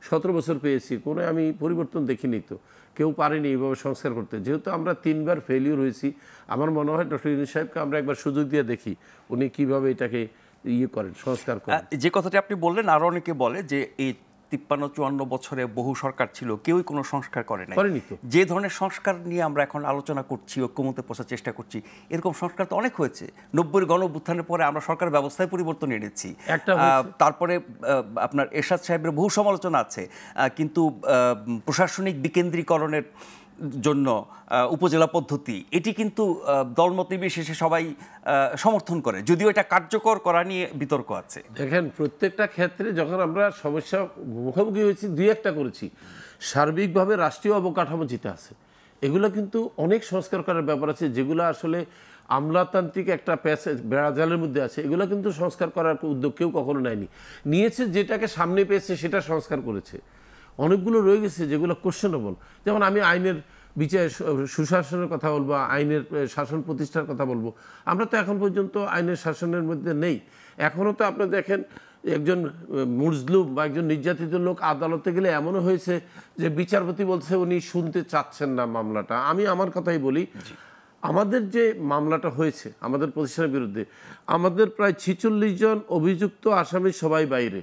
17 বছর পেয়েছি, কোনো আমি পরিবর্তন দেখিনি, তো কেউ পারেনি এইভাবে সংস্কার করতে। যেহেতু আমরা 3বার ফেলিওর হয়েছি, আমার মনে হয় ডক্টর ইউনূস সাহেবকে আমরা একবার সুযোগ দিয়ে দেখি উনি কিভাবে এটাকে করেন, সংস্কার করেন। যে কথাটি আপনি বললেন, আরো অনেকে বলে যে এই 53-54 বছরে বহু সরকার ছিল, কেউই কোনো সংস্কার করেনি। যে ধরনের সংস্কার নিয়ে আমরা এখন আলোচনা করছি, ঐক্যমতে পৌঁছার চেষ্টা করছি, এরকম সংস্কার তো অনেক হয়েছে। 90-এর গণ অভ্যুত্থানের পরে আমরা সরকার ব্যবস্থায় পরিবর্তন এনেছি, তারপরে আপনার এরশাদ সাহেবের বহু সমালোচনা আছে, কিন্তু প্রশাসনিক বিকেন্দ্রীকরণের জন্য উপজেলা পদ্ধতি, এটি কিন্তু দলমত নির্বিশেষে সবাই সমর্থন করে, যদিও এটা কার্যকর করা নিয়ে বিতর্ক আছে। দেখেন, প্রত্যেকটা ক্ষেত্রে যখন আমরা সমস্যা মুখোমুখি হয়েছি, 2-1টা করেছি, সার্বিকভাবে রাষ্ট্রীয় অবকাঠামো যেটা আছে এগুলো কিন্তু অনেক সংস্কার করার ব্যাপার আছে, যেগুলো আসলে আমলাতান্ত্রিক একটা প্যাসেজ বেড়াজালের মধ্যে আছে, এগুলো কিন্তু সংস্কার করার উদ্যোগ কেউ কখনো নিয়েছে, যেটাকে সামনে পেয়েছে সেটা সংস্কার করেছে। অনেকগুলো রয়ে গেছে যেগুলো কোশ্চেনেবল, যেমন আমি আইনের বিচার সুশাসনের কথা বলবো, আইনের শাসন প্রতিষ্ঠার কথা বলবো। আমরা তো এখন পর্যন্ত আইনের শাসনের মধ্যে নেই। এখনও তো আপনি দেখেন একজন মুজলুম বা একজন নির্যাতিত লোক আদালতে গেলে এমনও হয়েছে যে বিচারপতি বলছে উনি শুনতে চাচ্ছেন না মামলাটা। আমি আমার কথাই বলি, আমাদের যে মামলাটা হয়েছে আমাদের প্রতিষ্ঠানের বিরুদ্ধে, আমাদের প্রায় 46 জন অভিযুক্ত আসামি সবাই বাইরে,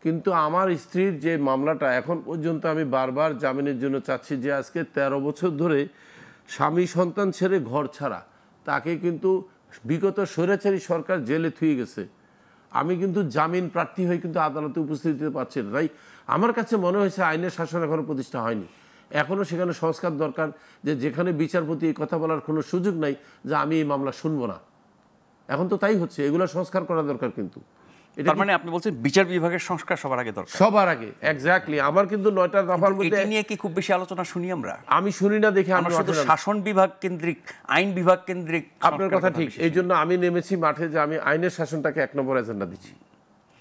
কিন্তু আমার স্ত্রীর যে মামলাটা এখন পর্যন্ত আমি বারবার জামিনের জন্য চাচ্ছি, যে আজকে 13 বছর ধরে স্বামী সন্তান ছেড়ে ঘর ছাড়া, তাকে কিন্তু বিগত স্বৈরাচারী সরকার জেলে থুয়ে গেছে। আমি কিন্তু জামিন প্রার্থী হয়ে কিন্তু আদালতে উপস্থিত দিতে পারছি না। তাই আমার কাছে মনে হয়েছে আইনের শাসন এখনও প্রতিষ্ঠা হয়নি, এখনও সেখানে সংস্কার দরকার, যে যেখানে বিচারপতি এই কথা বলার কোনো সুযোগ নাই যে আমি এই মামলা শুনবো না। এখন তো তাই হচ্ছে, এগুলো সংস্কার করা দরকার। কিন্তু তার মানে আপনি বলছেন বিচার বিভাগের সংস্কার সবার আগে দরকার, সবার আগে। এক্স্যাক্টলি। আমার কিন্তু 9টা দফার মধ্যে এটা নিয়ে কি খুব বেশি আলোচনা শুনি আমরা? আমি শুনি না, দেখে আমরা শুধু শাসন বিভাগ কেন্দ্রিক, আইন বিভাগ কেন্দ্রিক। আপনার কথা ঠিক, এই জন্য আমি নেমেছি মাঠে, যে আমি আইনের শাসনটাকে 1 নম্বর এজেন্ডা দিচ্ছি,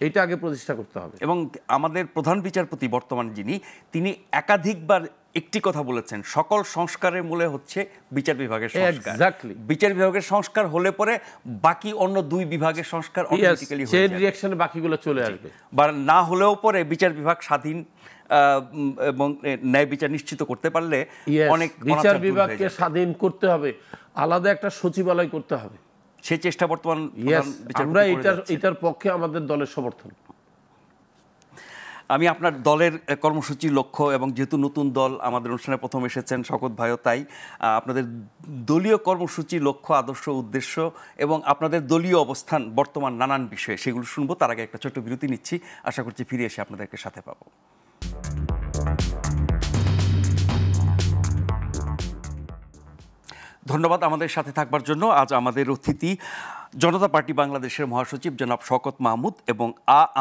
এইটা আগে প্রতিষ্ঠা করতে হবে। এবং আমাদের প্রধান বিচারপতি বর্তমান যিনি, তিনি একাধিকবার একটি কথা বলেছেন, সকল সংস্কারের মূলে হচ্ছে বিচার বিভাগের সংস্কার। বিচার বিভাগের সংস্কার হলে পরে বাকি অন্য 2 বিভাগের সংস্কার অটোমেটিক্যালি হয়ে যাবে, রিঅ্যাকশনে বাকিগুলো চলে আসবে। বা না হলেও পরে বিচার বিভাগ স্বাধীন এবং ন্যায় বিচার নিশ্চিত করতে পারলে অনেক, বিচার বিভাগকে স্বাধীন করতে হবে। আলাদা একটা সচিবালয় করতে হবে। সেই চেষ্টা বর্তমান আমরা এটার পক্ষে আমাদের দলের সমর্থন। আমি আপনার দলের কর্মসূচির লক্ষ্য এবং যেহেতু নতুন দল আমাদের অনুষ্ঠানে প্রথম এসেছেন শওকত ভাইও, তাই আপনাদের দলীয় কর্মসূচির লক্ষ্য, আদর্শ, উদ্দেশ্য এবং আপনাদের দলীয় অবস্থান বর্তমান নানান বিষয়ে সেগুলো শুনবো। তার আগে একটা ছোট্ট বিরতি নিচ্ছি, আশা করছি ফিরে এসে আপনাদেরকে সাথে পাবো। ধন্যবাদ আমাদের সাথে থাকবার জন্য। আজ আমাদের অতিথি জনতা পার্টি বাংলাদেশের মহাসচিব জনাব শওকত মাহমুদ এবং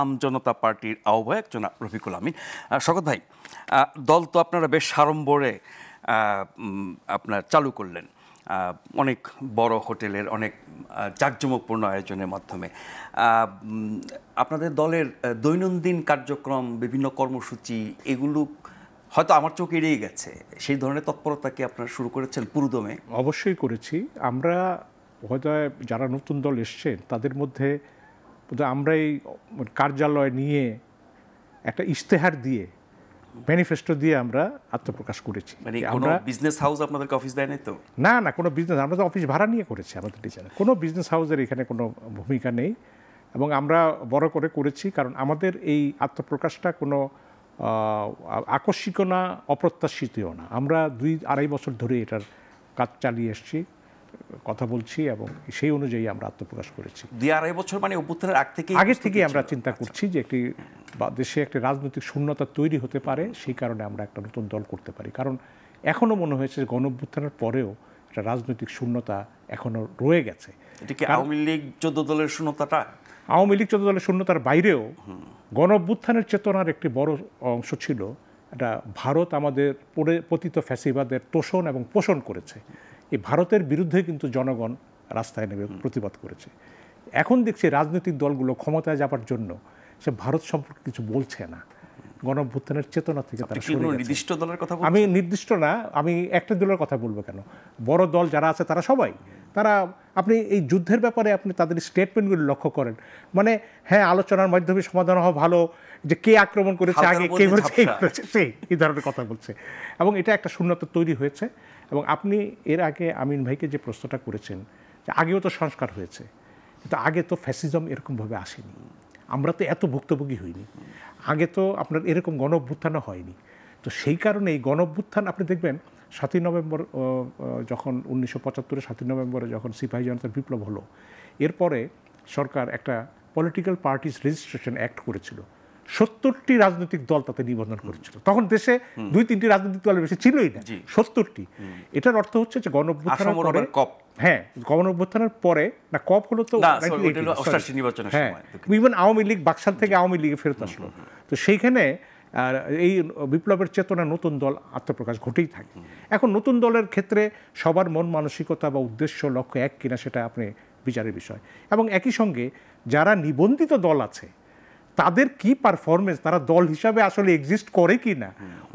আম জনতা পার্টির আহ্বায়ক জনাব রফিকুল আমিন। শওকত ভাই, দল তো আপনারা বেশ সাড়ম্বরে আপনার চালু করলেন, অনেক বড় হোটেলের অনেক জাঁকজমকপূর্ণ আয়োজনের মাধ্যমে। আপনাদের দলের দৈনন্দিন কার্যক্রম, বিভিন্ন কর্মসূচি, এগুলো হয়তো আমার চোখ এড়িয়ে গেছে। সেই ধরনের তৎপরতা কি আপনারা শুরু করেছেন পুরোদমে? অবশ্যই করেছি। আমরা হয়তো যারা নতুন দল এসছেন তাদের মধ্যে আমরা এই কার্যালয় নিয়ে একটা ইশতেহার দিয়ে, ম্যানিফেস্টো দিয়ে আমরা আত্মপ্রকাশ করেছি। মানে কোনো বিজনেস হাউস আপনাদেরকে অফিস দেয় নাই তো? না, কোনো বিজনেস, আমরা তো অফিস ভাড়া নিয়ে করেছি আমাদের ডিজাইনে। কোনো বিজনেস হাউসের এখানে কোনো ভূমিকা নেই এবং আমরা বড় করে করেছি, কারণ আমাদের এই আত্মপ্রকাশটা কোনো আকস্মিক না, অপ্রত্যাশিতও না। আমরা 2-2.5 বছর ধরে এটার কাজ চালিয়ে এসেছি, কথা বলছি এবং সেই অনুযায়ী আমরা আত্মপ্রকাশ করেছি। 2-2.5 বছর মানে অভ্যুত্থানের আগে থেকে আমরা চিন্তা করছি যে একটি দেশে একটি রাজনৈতিক শূন্যতা তৈরি হতে পারে, সেই কারণে আমরা একটা নতুন দল করতে পারি। কারণ এখনও মনে হয়েছে যে গণ-অভ্যুত্থানের পরেও একটা রাজনৈতিক শূন্যতা এখনও রয়ে গেছে। এটা কি আওয়ামী লীগ 14 দলের শূন্যতাটা? আওয়ামী লীগ 14 দলের শূন্যতার বাইরেও গণ-অভ্যুত্থানের চেতনার একটি বড় অংশ ছিল এটা ভারত আমাদের পতিত ফ্যাসিবাদের তোষণ এবং পোষণ করেছে। এই ভারতের বিরুদ্ধে কিন্তু জনগণ রাস্তায় নেমে প্রতিবাদ করেছে। এখন দেখছি রাজনৈতিক দলগুলো ক্ষমতায় যাবার জন্য সে ভারত সম্পর্কে কিছু বলছে না, গণ-অভ্যুত্থানের চেতনা থেকে তারা সরে গেছে। নির্দিষ্ট দলের কথা বলছেন? আমি নির্দিষ্ট না, আমি একটা দলের কথা বলবো কেন, বড় দল যারা আছে তারা সবাই, তারা আপনি এই যুদ্ধের ব্যাপারে আপনি তাদের স্টেটমেন্টগুলো লক্ষ্য করেন, মানে হ্যাঁ আলোচনার মাধ্যমে সমাধান হওয়া ভালো, যে কে আক্রমণ করেছে, আগে কে করেছে, সেই এই ধরনের কথা বলছে এবং এটা একটা শূন্যতা তৈরি হয়েছে। এবং আপনি এর আগে আমিন ভাইকে যে প্রশ্নটা করেছেন যে আগেও তো সংস্কার হয়েছে, কিন্তু আগে তো ফ্যাসিজম এরকমভাবে আসেনি, আমরা তো এত ভুক্তভোগী হইনি, আগে তো আপনার এরকম গণ-অভ্যুত্থানও হয়নি। তো সেই কারণে এই গণ-অভ্যুত্থান আপনি দেখবেন 7ই নভেম্বর যখন 1975-এর 7ই নভেম্বরে যখন সিপাহী জনতার বিপ্লব হলো, এরপরে সরকার একটা পলিটিক্যাল পার্টিস রেজিস্ট্রেশন অ্যাক্ট করেছিল, 70টি রাজনৈতিক দল তাতে নিবন্ধন করেছিল। তখন দেশে 2-3টি রাজনৈতিক দলের বেশি ছিলই না, 70টি। এটার অর্থ হচ্ছে যে গণ-অভ্যুত্থানের পরে, হ্যাঁ গণ-অভ্যুত্থানের পরে না, কপ হলো তো হ্যাঁ, ইভেন আওয়ামী লীগ বাকশাল থেকে আওয়ামী লীগে ফেরত আসলো। তো সেইখানে এই বিপ্লবের চেতনা নতুন দল আত্মপ্রকাশ ঘটেই থাকে। এখন নতুন দলের ক্ষেত্রে সবার মন মানসিকতা বা উদ্দেশ্য লক্ষ্য এক কিনা সেটা আপনি বিচারের বিষয়। এবং একই সঙ্গে যারা নিবন্ধিত দল আছে তাদের কি পারফরমেন্স, তারা দল হিসাবে আসলে এক্সিস্ট করে কি না,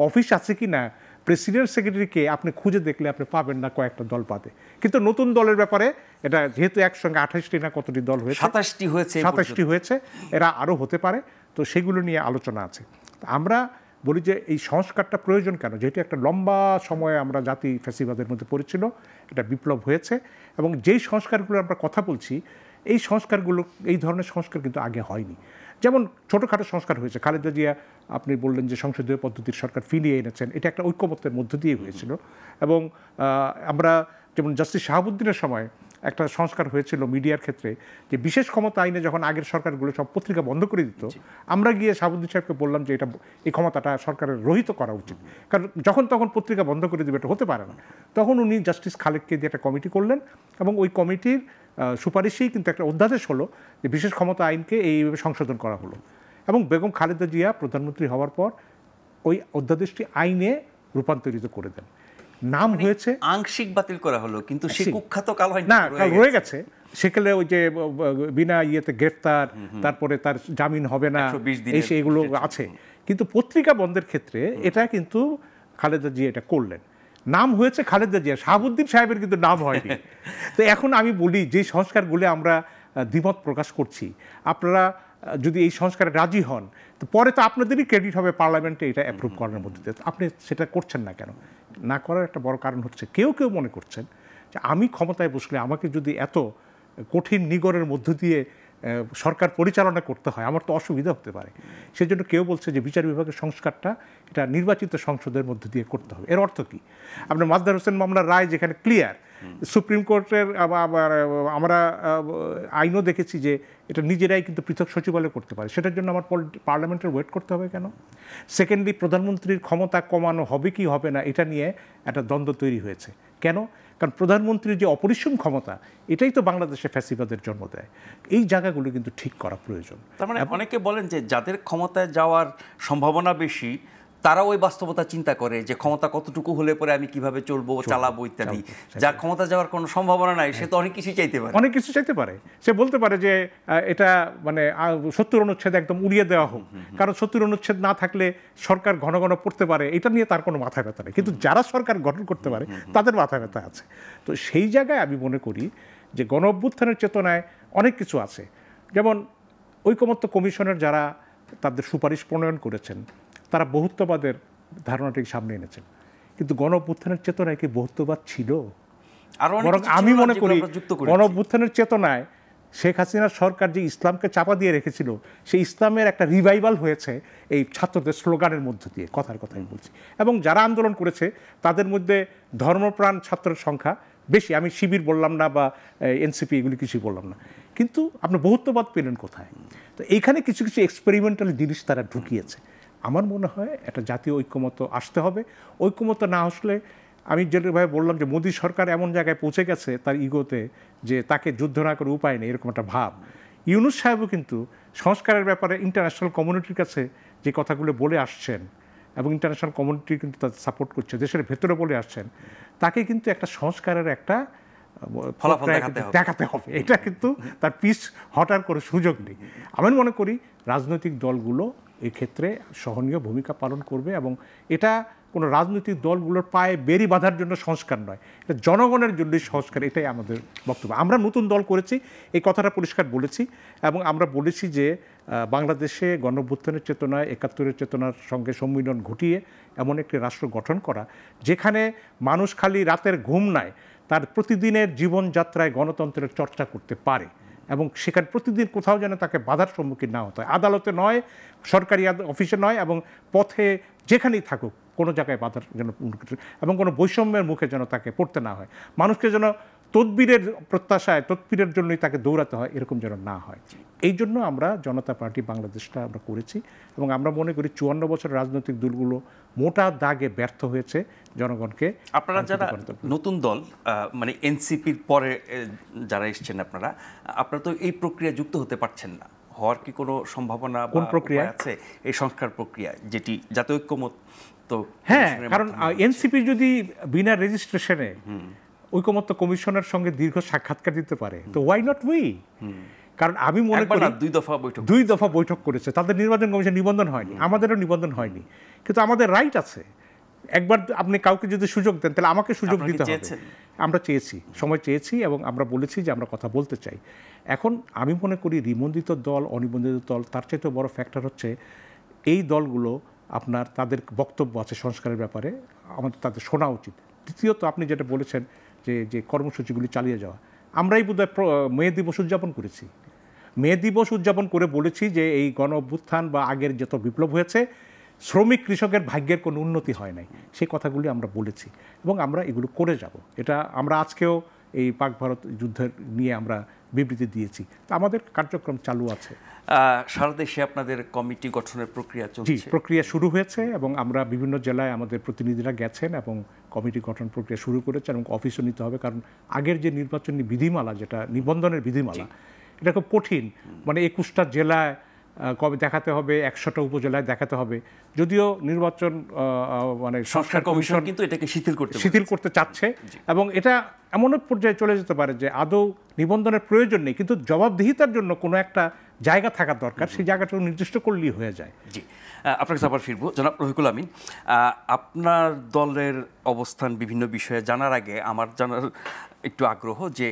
অফিস আছে কি না, প্রেসিডেন্ট সেক্রেটারিকে আপনি খুঁজে দেখলে আপনি পাবেন না কয়েকটা দল পাতে। কিন্তু নতুন দলের ব্যাপারে এটা যেহেতু একসঙ্গে 28টি না কতটি দল হয়েছে, 27টি হয়েছে, এরা আরও হতে পারে, তো সেগুলো নিয়ে আলোচনা আছে। আমরা বলি যে এই সংস্কারটা প্রয়োজন কেন, যেহেতু একটা লম্বা সময়ে আমরা জাতি ফ্যাসিবাদের মধ্যে পড়েছিল, এটা বিপ্লব হয়েছে এবং যেই সংস্কারগুলো আমরা কথা বলছি এই সংস্কারগুলো, এই ধরনের সংস্কার কিন্তু আগে হয়নি। যেমন ছোটোখাটো সংস্কার হয়েছে, খালেদা জিয়া আপনি বললেন যে সংসদীয় পদ্ধতির সরকার ফিরিয়ে এনেছেন, এটা একটা ঐক্যমত্যের মধ্য দিয়ে হয়েছিল। এবং আমরা যেমন জাস্টিস শাহাবুদ্দিনের সময় একটা সংস্কার হয়েছিল মিডিয়ার ক্ষেত্রে, যে বিশেষ ক্ষমতা আইনে যখন আগের সরকারগুলো সব পত্রিকা বন্ধ করে দিত, আমরা গিয়ে শাহাবুদ্দিন সাহেবকে বললাম যে এটা এই ক্ষমতাটা সরকারের রহিত করা উচিত, কারণ যখন তখন পত্রিকা বন্ধ করে দেবে এটা হতে পারে না। তখন উনি জাস্টিস খালেদকে দিয়ে একটা কমিটি করলেন এবং ওই কমিটির সুপারিশেই কিন্তু একটা অধ্যাদেশ হলো যে বিশেষ ক্ষমতা আইনকে এইভাবে সংশোধন করা হলো এবং বেগম খালেদা জিয়া প্রধানমন্ত্রী হওয়ার পর ওই অধ্যাদেশটি আইনে রূপান্তরিত করে দেন। নাম হয়েছে আংশিক বাতিল করা হলো, কিন্তু সে কুখ্যাত কাল হয় না, কাল রয়ে গেছে। সেখানে ওই যে বিনা ইয়েতে গ্রেফতার, তারপরে তার জামিন হবে না, এই এগুলো আছে। কিন্তু পত্রিকা বন্ধের ক্ষেত্রে এটা কিন্তু খালেদা জিয়া এটা করলেন। নাম হয়েছে খালেদা জিয়া, শাহাবুদ্দিন সাহেবের কিন্তু নাম হয়নি। তো এখন আমি বলি যে সংস্কারগুলো আমরা দ্বিমত প্রকাশ করছি, আপনারা যদি এই সংস্কারে রাজি হন তো পরে তো আপনাদেরই ক্রেডিট হবে পার্লামেন্টে এটা অ্যাপ্রুভ করার মধ্যে দিয়ে। আপনি সেটা করছেন না কেন? না করার একটা বড় কারণ হচ্ছে কেউ কেউ মনে করছেন যে আমি ক্ষমতায় বসলে আমাকে যদি এত কঠিন নিগড়ের মধ্য দিয়ে সরকার পরিচালনা করতে হয়, আমার তো অসুবিধা হতে পারে। সেজন্য কেউ বলছে যে বিচার বিভাগের সংস্কারটা এটা নির্বাচিত সংসদের মধ্য দিয়ে করতে হবে। এর অর্থ কি? আপনার মাজদার হোসেন মামলার রায় যেখানে ক্লিয়ার, সুপ্রিম কোর্টের আমরা আইনও দেখেছি যে এটা নিজেরাই কিন্তু পৃথক সচিবালয় করতে পারে। সেটার জন্য আমার পার্লামেন্টের ওয়েট করতে হবে কেন? সেকেন্ডলি, প্রধানমন্ত্রীর ক্ষমতা কমানো হবে কি হবে না এটা নিয়ে একটা দ্বন্দ্ব তৈরি হয়েছে। কেন? কারণ প্রধানমন্ত্রীর যে অপরিসীম ক্ষমতা, এটাই তো বাংলাদেশে ফ্যাসিবাদের জন্ম দেয়। এই জায়গাগুলো কিন্তু ঠিক করা প্রয়োজন। তার মানে অনেকে বলেন যে যাদের ক্ষমতায় যাওয়ার সম্ভাবনা বেশি তারা ওই বাস্তবতা চিন্তা করে যে ক্ষমতা কতটুকু হলে পরে আমি কিভাবে চলবো, চালাবো ইত্যাদি। যার ক্ষমতা যাওয়ার কোনো সম্ভাবনা নাই সে তো অনেক কিছু চাইতে পারে, অনেক কিছু চাইতে পারে। সে বলতে পারে যে এটা মানে 70 অনুচ্ছেদ একদম উড়িয়ে দেওয়া হোক, কারণ 70 অনুচ্ছেদ না থাকলে সরকার ঘন ঘন পড়তে পারে, এটা নিয়ে তার কোনো মাথা ব্যথা নেই। কিন্তু যারা সরকার গঠন করতে পারে তাদের মাথা ব্যথা আছে। তো সেই জায়গায় আমি মনে করি যে গণ অভ্যুত্থানের চেতনায় অনেক কিছু আছে। যেমন ঐকমত্য কমিশনের যারা তাদের সুপারিশ প্রণয়ন করেছেন তারা বহুত্ববাদের ধারণাটিকে সামনে এনেছেন, কিন্তু গণ অভ্যুত্থানের চেতনায় কি বহুত্ববাদ ছিল? বরং আমি মনে করি গণ অভ্যুত্থানের চেতনায় শেখ হাসিনার সরকার যে ইসলামকে চাপা দিয়ে রেখেছিল, সেই ইসলামের একটা রিভাইভাল হয়েছে এই ছাত্রদের স্লোগানের মধ্য দিয়ে, কথার কথাই বলছি। এবং যারা আন্দোলন করেছে তাদের মধ্যে ধর্মপ্রাণ ছাত্রের সংখ্যা বেশি। আমি শিবির বললাম না বা এনসিপি, এগুলি কিছুই বললাম না, কিন্তু আপনি বহুত্ববাদ পেলেন কোথায়? তো এইখানে কিছু কিছু এক্সপেরিমেন্টাল জিনিস তারা ঢুকিয়েছে। আমার মনে হয় একটা জাতীয় ঐক্যমত্য আসতে হবে। ঐক্যমত্য না আসলে, আমি যেভাবে বললাম যে মোদী সরকার এমন জায়গায় পৌঁছে গেছে তার ইগোতে যে তাকে যুদ্ধ না করে উপায় নেই, এরকম একটা ভাব। ইউনূস সাহেবও কিন্তু সংস্কারের ব্যাপারে ইন্টারন্যাশনাল কমিউনিটির কাছে যে কথাগুলো বলে আসছেন এবং ইন্টারন্যাশনাল কমিউনিটি কিন্তু তাদের সাপোর্ট করছে, দেশের ভেতরে বলে আসছেন, তাকে কিন্তু একটা সংস্কারের একটা ফলাফল দেখাতে হবে। এটা কিন্তু তার পিছ হটার কোনো সুযোগ নেই। আমি মনে করি রাজনৈতিক দলগুলো এই ক্ষেত্রে সহনীয় ভূমিকা পালন করবে এবং এটা কোনো রাজনৈতিক দলগুলোর পায়ে বেরি বাঁধার জন্য সংস্কার নয়, এটা জনগণের জন্যই সংস্কার। এটাই আমাদের বক্তব্য। আমরা নতুন দল করেছি, এই কথাটা পরিষ্কার বলেছি এবং আমরা বলেছি যে বাংলাদেশে গণ অভ্যুত্থানের চেতনায় ৭১-এর চেতনার সঙ্গে সম্মিলন ঘটিয়ে এমন একটি রাষ্ট্র গঠন করা যেখানে মানুষ খালি রাতের ঘুম নাই, তার প্রতিদিনের জীবনযাত্রায় গণতন্ত্রের চর্চা করতে পারে এবং সেখানে প্রতিদিন কোথাও যেন তাকে বাধার সম্মুখীন না হতে হয়। আদালতে নয়, সরকারি অফিসে নয়, এবং পথে যেখানেই থাকুক কোনো জায়গায় বাধার যেন, এবং কোনো বৈষম্যের মুখে যেন তাকে পড়তে না হয়। মানুষকে যেন তদবিরের প্রত্যাশায়, তদবিরের জন্যই তাকে দৌড়াতে হয়, এরকম যেন না হয়। এই জন্য আমরা জনতা পার্টি বাংলাদেশটা আমরা করেছি এবং আমরা মনে করি ৫৪ বছরের রাজনৈতিক দলগুলো মোটা দাগে ব্যর্থ হয়েছে জনগণকে। আপনারা যারা নতুন দল, মানে এনসিপির পরে যারা এসছেন, আপনারা তো এই প্রক্রিয়া যুক্ত হতে পারছেন না, হওয়ার কি কোনো সম্ভাবনা, কোন প্রক্রিয়া আছে? এই সংস্কার প্রক্রিয়া যেটি জাতীয় ঐক্যমত, তো হ্যাঁ, কারণ এনসিপি যদি বিনা রেজিস্ট্রেশনে ঐকমত্য কমিশনের সঙ্গে দীর্ঘ সাক্ষাৎকার দিতে পারে তো ওয়াই নট উই? কারণ আমি মনে করি ২ দফা বৈঠক করেছে, তাদের নির্বাচন কমিশন নিবন্ধন হয়নি, আমাদেরও নিবন্ধন হয়নি, কিন্তু আমাদের রাইট আছে। একবার আপনি কাউকে যদি সুযোগ দেন তাহলে আমাকে সুযোগ দিতে হবে। আমরা চেয়েছি, সময় চেয়েছি এবং আমরা বলেছি যে আমরা কথা বলতে চাই। এখন আমি মনে করি নিবন্ধিত দল, অনিবন্ধিত দল, তার চাইতে বড় ফ্যাক্টর হচ্ছে এই দলগুলো আপনার তাদের বক্তব্য আছে সংস্কারের ব্যাপারে, আমাদের তাদের শোনা উচিত। দ্বিতীয়ত আপনি যেটা বলেছেন যে কর্মসূচিগুলি চালিয়ে যাওয়া, আমরাই বোধহয় মে দিবস উদযাপন করেছি। মে দিবস উদযাপন করে বলেছি যে এই গণ অভ্যুত্থান বা আগের যত বিপ্লব হয়েছে শ্রমিক কৃষকের ভাগ্যের কোনো উন্নতি হয় নাই, সেই কথাগুলি আমরা বলেছি এবং আমরা এগুলো করে যাব। এটা আমরা আজকেও এই পাক ভারত যুদ্ধের নিয়ে আমরা বিবৃতি দিয়েছি, তো আমাদের কার্যক্রম চালু আছে। সারা দেশে আপনাদের কমিটি গঠনের প্রক্রিয়া চলছে? প্রক্রিয়া শুরু হয়েছে এবং আমরা বিভিন্ন জেলায় আমাদের প্রতিনিধিরা গেছেন এবং কমিটি গঠন প্রক্রিয়া শুরু করেছেন এবং অফিসও নিতে হবে, কারণ আগের যে নির্বাচনী বিধিমালা, যেটা নিবন্ধনের বিধিমালা, এটা খুব কঠিন। মানে ২১টা জেলায় কবে দেখাতে হবে, ১০০টা উপজেলায় দেখাতে হবে। যদিও নির্বাচন মানে সংস্কার কমিশন কিন্তু এটাকে শিথিল করতে চাচ্ছে এবং এটা এমন এক পর্যায়ে চলে যেতে পারে যে আদৌ নিবন্ধনের প্রয়োজন নেই, কিন্তু জবাবদিহিতার জন্য কোনো একটা জায়গা থাকা দরকার, সেই জায়গাটা নির্দিষ্ট করলেই হয়ে যায়। জি, আপনার কাছে আবার ফিরবো। জনাব রফিকুল আমিন, আপনার দলের অবস্থান বিভিন্ন বিষয়ে জানার আগে আমার জানার একটু আগ্রহ যে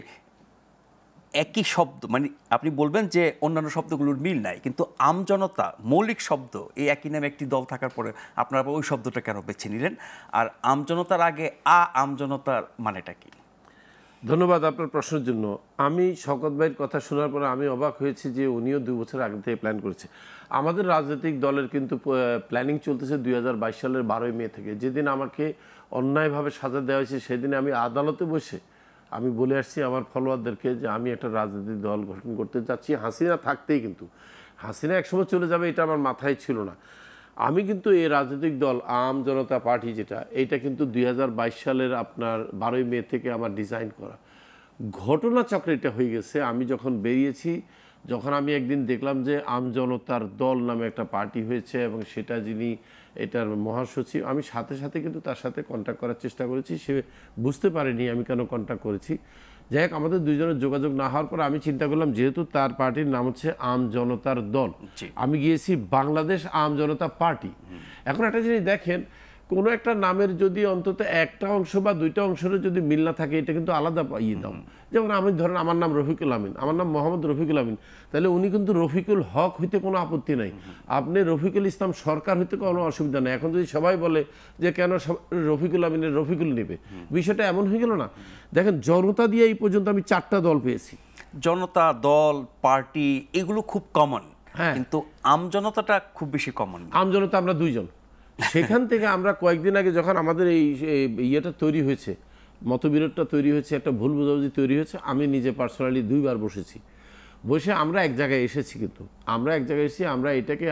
একই শব্দ, মানে আপনি বলবেন যে অন্যান্য শব্দগুলোর মিল নাই, কিন্তু আমজনতা মৌলিক শব্দ, এই একই নামে একটি দল থাকার পরে আপনারা ওই শব্দটা কেন বেছে নিলেন? আর আমজনতার আগে আমজনতার মানেটা কি? ধন্যবাদ আপনার প্রশ্নের জন্য। আমি শওকত ভাইয়ের কথা শোনার পরে আমি অবাক হয়েছি যে উনিও 2 বছর আগে থেকে প্ল্যান করেছে। আমাদের রাজনৈতিক দলের কিন্তু প্ল্যানিং চলতেছে 2022 সালের 12 মে থেকে। যেদিন আমাকে অন্যায়ভাবে সাজা দেওয়া হয়েছে সেদিন আমি আদালতে বসে আমি বলে আসছি আমার ফলোয়ারদেরকে যে আমি একটা রাজনৈতিক দল গঠন করতে চাচ্ছি, হাসিনা থাকতেই। কিন্তু হাসিনা একসময় চলে যাবে এটা আমার মাথায় ছিল না। আমি কিন্তু এই রাজনৈতিক দল আম জনতা পার্টি যেটা, এটা কিন্তু 2022 সালের আপনার 12 মে থেকে আমার ডিজাইন করা। ঘটনাচক্রে এটা হয়ে গেছে। আমি যখন বেরিয়েছি, যখন আমি একদিন দেখলাম যে আম জনতার দল নামে একটা পার্টি হয়েছে এবং সেটা যিনি এটার মহাসচিব, আমি সাথে সাথে কিন্তু তার সাথে কন্ট্যাক্ট করার চেষ্টা করেছি। সে বুঝতে পারেনি আমি কেন কন্ট্যাক্ট করেছি। যাই হোক, আমাদের দুইজনের যোগাযোগ না হওয়ার পর আমি চিন্তা করলাম যেহেতু তার পার্টির নাম হচ্ছে আম জনতার দল, আমি গিয়েছি বাংলাদেশ আম জনতা পার্টি। এখন একটা জিনিস দেখেন, কোনো একটা নামের যদি অন্তত একটা অংশ বা দুইটা অংশের যদি মিল না থাকে এটা কিন্তু আলাদা ইয়ে দাও। যেমন আমি ধরেন আমার নাম রফিকুল আমিন, আমার নাম মোহাম্মদ রফিকুল আমিন, তাহলে উনি কিন্তু রফিকুল হক হইতে কোনো আপত্তি নাই, আপনি রফিকুল ইসলাম সরকার হইতে কোনো অসুবিধা নেই। এখন যদি সবাই বলে যে কেন রফিকুল আমিনের রফিকুল নেবে, বিষয়টা এমন হয়ে গেল না। দেখেন জনতা দিয়ে এই পর্যন্ত আমি 4টা দল পেয়েছি। জনতা দল পার্টি এগুলো খুব কমন, কিন্তু আমজনতাটা খুব বেশি কমন। আমজনতা আমরা 2 জন। সেখান থেকে আমরা কয়েকদিন আগে যখন আমাদের এই ইয়েটা তৈরি হয়েছে, মতবিরোধটা তৈরি হয়েছে, একটা ভুল বোঝাবুঝি তৈরি হয়েছে, আমি নিজে পার্সোনালি 2 বার বসেছি। বসে আমরা এক জায়গায় এসেছি, কিন্তু আমরা এক জায়গায় এসেছি, আমরা এটাকে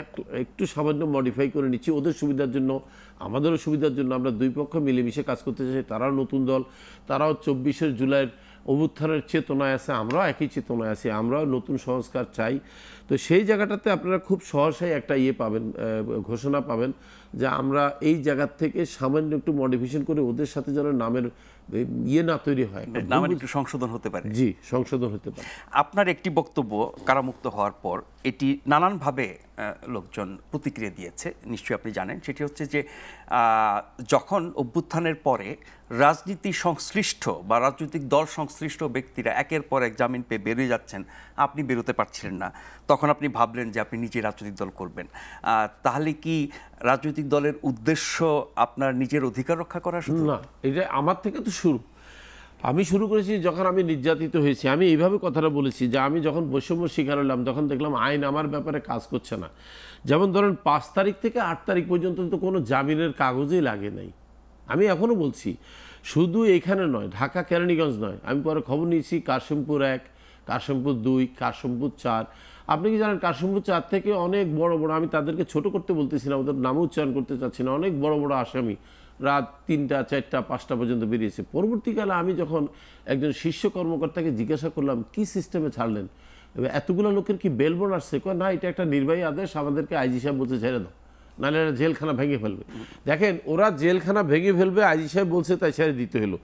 একটু সামান্য মডিফাই করে নিচ্ছি ওদের সুবিধার জন্য, আমাদেরও সুবিধার জন্য। আমরা 2 পক্ষ মিলেমিশে কাজ করতে চাই। তারাও নতুন দল, তারাও 24 জুলাইয়ের অভ্যুত্থানের চেতনায় আছে, আমরাও একই চেতনায় আছি, আমরাও নতুন সংস্কার চাই। তো সেই জায়গাটাতে আপনারা খুব সহসাই একটা ইয়ে পাবেন, ঘোষণা পাবেন যে আমরা এই জায়গার থেকে সামান্য একটু মডিফিকেশন করে ওদের সাথে যেন নামের ইয়ে না তৈরি হয়, নামের একটু সংশোধন হতে পারে। জি, সংশোধন হতে পারে। আপনার একটি বক্তব্য কারামুক্ত হওয়ার পর এটি নানানভাবে লোকজন প্রতিক্রিয়া দিয়েছে, নিশ্চয়ই আপনি জানেন। সেটি হচ্ছে যে যখন অভ্যুত্থানের পরে রাজনীতি সংশ্লিষ্ট বা রাজনৈতিক দল সংশ্লিষ্ট ব্যক্তিরা একের পর এক জামিন পেয়ে বেরিয়ে যাচ্ছেন, আপনি বেরোতে পারছিলেন না, তখন আপনি ভাবলেন যে আপনি নিজে রাজনৈতিক দল করবেন। তাহলে কি রাজনৈতিক দলের উদ্দেশ্য আপনার নিজের অধিকার রক্ষা করা? শুধু না, এটা আমার থেকে তো শুরু। আমি শুরু করেছি যখন আমি নির্যাতিত হয়েছি। আমি এইভাবে কথাটা বলেছি যে আমি যখন বৈষম্য শিকার হলাম তখন দেখলাম আইন আমার ব্যাপারে কাজ করছে না। যেমন ধরেন 5 তারিখ থেকে 8 তারিখ পর্যন্ত তো কোনো জামিনের কাগজই লাগে নাই। আমি এখনও বলছি, শুধু এখানে নয়, ঢাকা কেরানীগঞ্জ নয়, আমি পরে খবর নিয়েছি কাশিমপুর 1, কাশিমপুর 2, কাশিমপুর 4। আপনি কি জানেন কাশিমপুর 4 থেকে অনেক বড় বড়, আমি তাদেরকে ছোট করতে বলতেছি না, ওদের নাম উচ্চারণ করতে চাচ্ছি না, অনেক বড় বড় আসামি রাত 3টা, 4টা, 5টা পর্যন্ত বেরিয়েছে। পরবর্তীকালে আমি যখন একজন শীর্ষ কর্মকর্তাকে জিজ্ঞাসা করলাম কি সিস্টেমে ছাড়লেন, এতগুলো লোকের কি বেলবোর্ড আসছে? না, এটা একটা নির্বাহী আদেশ, আমাদেরকে আইজি সাহেব বলছে ছেড়ে দাও, নাহলে এরা জেলখানা ভেঙে ফেলবে। দেখেন, ওরা জেলখানা ভেঙে ফেলবে, আইজি সাহেব বলছে, তাই ছেড়ে দিতে হলো।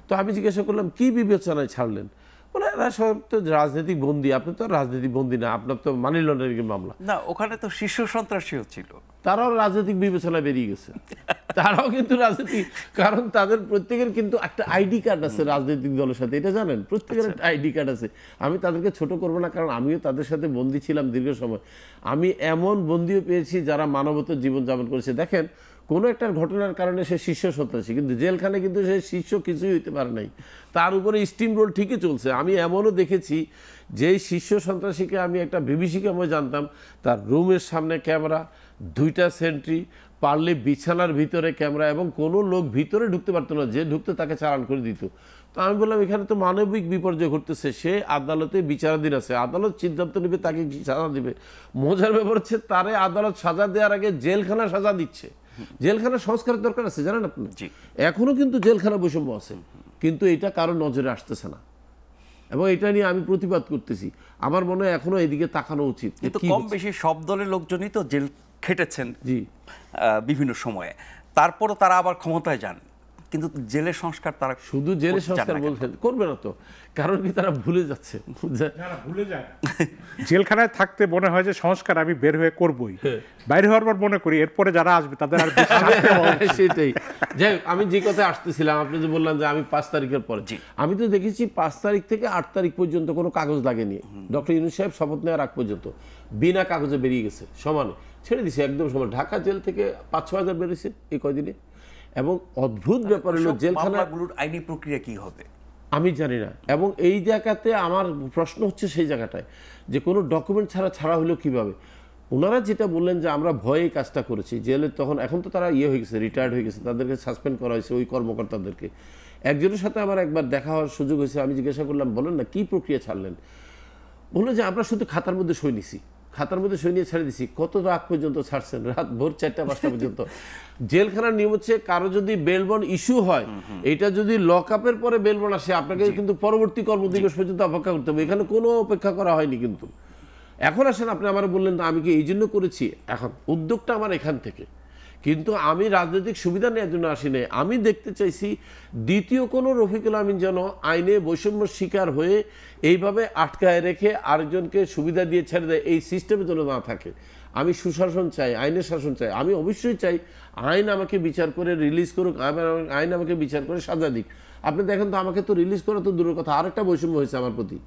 তো আমি জিজ্ঞাসা করলাম কি বিবেচনায় ছাড়লেন? বলে এরা সব তো রাজনৈতিক বন্দী। আপনি তো রাজনৈতিক বন্দী না, আপনার তো মানি লন্ডারিং মামলা। না, ওখানে তো শীর্ষ সন্ত্রাসীও ছিল, তারাও রাজনৈতিক বিবেচনায় বেরিয়ে গেছে, তারাও কিন্তু রাজনীতি, কারণ তাদের প্রত্যেকের কিন্তু একটা আইডি কার্ড আছে রাজনৈতিক দলের সাথে, এটা জানেন? প্রত্যেকের একটা আইডি কার্ড আছে। আমি তাদেরকে ছোট করবো না, কারণ আমিও তাদের সাথে বন্দী ছিলাম দীর্ঘ সময়। আমি এমন বন্দীও পেয়েছি যারা মানবতার জীবনযাপন করেছে। দেখেন, কোনো একটা ঘটনার কারণে সে শীর্ষ সন্ত্রাসী, কিন্তু জেলখানে কিন্তু সে শীর্ষ কিছুই হইতে পারে নাই, তার উপরে স্টিম রোল ঠিকই চলছে। আমি এমনও দেখেছি যে শীর্ষ সন্ত্রাসীকে আমি একটা বিভীষিকাময় জানতাম, তার রুমের সামনে ক্যামেরা, 2টা সেন্ট্রি, পারলে বিছানার ভিতরে ক্যামেরা, এবং কোনো লোক ভিতরে ঢুকতে পারতো না, যে ঢুকতে তাকে চালান করে দিত। তো আমি বললাম এখানে তো মানবিক বিপর্যয় ঘটতেছে, সে আদালতে বিচারাধীন আছে, আদালত সিদ্ধান্ত নেবে তাকে কি সাজা দেবে। মজার ব্যাপার হচ্ছে তারে আদালত সাজা দেওয়ার আগে জেলখানা সাজা দিচ্ছে। জেলখানা সংস্কারের দরকার আছে, জানেন আপনি? এখনো কিন্তু জেলখানা বৈষম্য আছে, কিন্তু এটা কারো নজরে আসতেছে না, এবং এটা নিয়ে আমি প্রতিবাদ করতেছি। আমার মনে হয় এখনো এদিকে তাকানো উচিত। কিন্তু কম বেশি সব দলের লোকজনই তো জেল খেটেছেন জি বিভিন্ন সময়ে, তারপরও তারা আবার ক্ষমতায় যান, কিন্তু জেলের সংস্কার তারা শুধু জেলের সংস্কার বলছেন করবে না তো, কারণ কি তারা ভুলে যাচ্ছে। ভুলে যায়, জেলখানায় থাকতে মনে হয় যে সংস্কার আমি বের হয়ে করবই, বাইরে হওয়ার পর মনে করি এরপরে যারা আসবে তাদের আর সেটাই। যাই আমি যে কথা আসতেছিলাম, আপনি যে বললাম যে আমি 5 তারিখের পরে, আমি তো দেখেছি 5 তারিখ থেকে 8 তারিখ পর্যন্ত কোনো কাগজ লাগেনি। ডক্টর ইউনূস সাহেব শপথ নেওয়ার আগ পর্যন্ত বিনা কাগজে বেরিয়ে গেছে, সমানে ছেড়ে দিছে একদম সমান। ঢাকা জেল থেকে 5-6 হাজার বেরিয়েছে এই কয়দিনে। এবং অদ্ভুত ব্যাপার হলো জেলখানাগুলোর আইনি প্রক্রিয়া কি হবে? আমি জানি না। এবং এই জায়গাতে আমার প্রশ্ন হচ্ছে সেই জায়গাটায় যে কোনো ডকুমেন্ট ছাড়া হলো কিভাবে। ওনারা যেটা বললেন যে আমরা ভয়ে কাজটা করেছি, জেলে তখন এখন তো তারা হয়ে গেছে, রিটায়ার্ড হয়ে গেছে, তাদেরকে সাসপেন্ড করা হয়েছে ওই কর্মকর্তাদেরকে। একজনের সাথে আমার একবার দেখা হওয়ার সুযোগ হয়েছে, আমি জিজ্ঞাসা করলাম বলেন না কী প্রক্রিয়া ছাড়লেন? বললো যে আমরা শুধু খাতার মধ্যে সই নিছি, খাতার মধ্যে সই নিয়ে ছেড়ে দিছি। কত রাত পর্যন্ত ছাড়ছেন? রাত ভোর 4টা-5টা পর্যন্ত। জেলখানার নিয়ম হচ্ছে কারো যদি বেল বন্ড ইস্যু হয়, এটা যদি লক আপের পরে বেল বন্ড আসে আপনাকে কিন্তু পরবর্তী কর্মদিবস পর্যন্ত অপেক্ষা করতে হবে। এখানে কোনো অপেক্ষা করা হয়নি। কিন্তু এখন আসেন আপনি আমার বললেন আমি কি এই জন্য করেছি, এখন উদ্যোগটা আমার এখান থেকে, কিন্তু আমি রাজনৈতিক সুবিধা নেওয়ার জন্য আসি নাই। আমি দেখতে চাইছি দ্বিতীয় কোনো রফিকুল আমিন যেন আইনে বৈষম্য শিকার হয়ে এইভাবে আটকায় রেখে আরেকজনকে সুবিধা দিয়ে ছেড়ে দেয়, এই সিস্টেমে যেন না থাকে। আমি সুশাসন চাই, আইনের শাসন চাই। আমি অবশ্যই চাই আইন আমাকে বিচার করে রিলিজ করুক, আইন আমাকে বিচার করে সাজা দিক। আপনি দেখেন তো আমাকে তো রিলিজ করা তো দূরের কথা, আরেকটা বৈষম্য হয়েছে আমার প্রতি।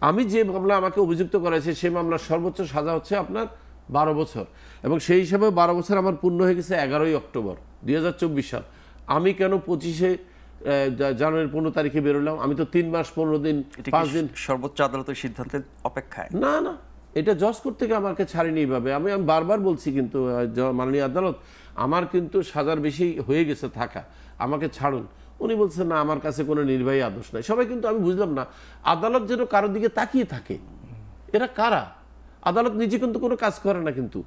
আমি যে মামলা আমাকে অভিযুক্ত করেছে সেই মামলার সর্বোচ্চ সাজা হচ্ছে আপনার 12 বছর, এবং সেই হিসাবে 12 বছর আমার পূর্ণ হয়ে গেছে 11ই অক্টোবর 2024 সাল। আমি কেন 25শে জানুয়ারির 15 তারিখে বেরোলাম? আমি তো 3 মাস 15 দিন 5 দিন সর্বোচ্চ আদালতের সিদ্ধান্তের অপেক্ষায়। না না, এটা জজ কোর্ট থেকে আমাকে ছাড়েনি এইভাবে। আমি বারবার বলছি কিন্তু মাননীয় আদালত আমার কিন্তু সাজার বেশি হয়ে গেছে থাকা, আমাকে ছাড়ুন। উনি বলছেন না আমার কাছে কোনো নির্বাহী আদেশ নাই। সবাই কিন্তু আমি বুঝলাম না আদালত যেন কারোর দিকে তাকিয়ে থাকে। এরা কারা? আদালত নিজে কিন্তু কোনো কাজ করে না, কিন্তু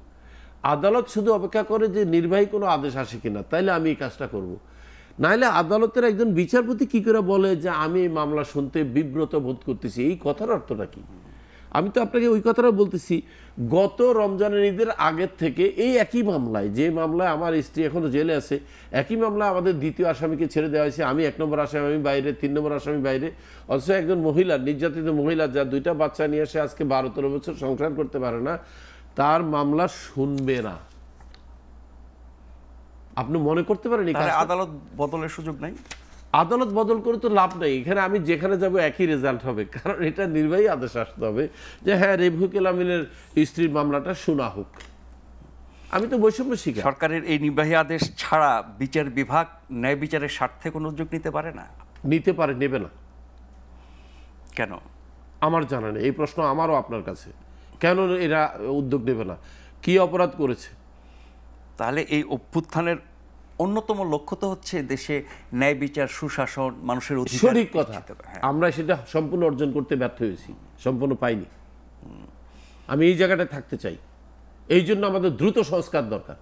আদালত শুধু অপেক্ষা করে যে নির্বাহী কোনো আদেশ আসে কিনা, তাইলে আমি এই কাজটা করব। নাইলে আদালতের একজন বিচারপতি কি করে বলে যে আমি এই মামলা শুনতে বিব্রত বোধ করতেছি? এই কথার অর্থটা কি? আমি তো আপনাকে ওই কথাটা বলতেছি, গত রমজানের ঈদের আগের থেকে এই একই মামলায়, যে মামলায় আমার স্ত্রী এখনো জেলে আছে, একই মামলায় আমাদের দ্বিতীয় আসামিকে ছেড়ে দেওয়া হয়েছে। আমি 1 নম্বর আসামি বাইরে, 3 নম্বর আসামি বাইরে। অথচ একজন মহিলা, নির্যাতিত মহিলা, যার 2টা বাচ্চা নিয়ে এসে আজকে 12-13 বছর সংসার করতে পারে না, তার মামলা শুনবে না। আপনি মনে করতে পারেন আদালত বদলের সুযোগ নাই? আদালত বদল করে তো লাভ নেই। এখানে আমি যেখানে যাব একই রেজাল্ট হবে, কারণ এটা নির্বাহী আদেশ আসতে হবে যে হ্যাঁ রফিকুল আমিনের স্ত্রীর মামলাটা শোনা হোক। আমি তো বৈষম্য শিকার। সরকারের এই নির্বাহী আদেশ ছাড়া বিচার বিভাগ ন্যায় বিচারের স্বার্থে কোনো উদ্যোগ নিতে পারে না? নিতে পারে, নেবে না। কেন আমার জানা নেই। এই প্রশ্ন আমারও আপনার কাছে, কেন এরা উদ্যোগ নেবে না? কি অপরাধ করেছে? তাহলে এই অভ্যুত্থানের অন্যতম লক্ষ্য তো হচ্ছে দেশে ন্যায় বিচার, সুশাসন, মানুষের অধিকার। সঠিক কথা, আমরা সেটা সম্পূর্ণ অর্জন করতে ব্যর্থ হয়েছি, সম্পূর্ণ পাইনি। আমি এই জায়গাটায় থাকতে চাই, এই জন্য আমাদের দ্রুত সংস্কার দরকার।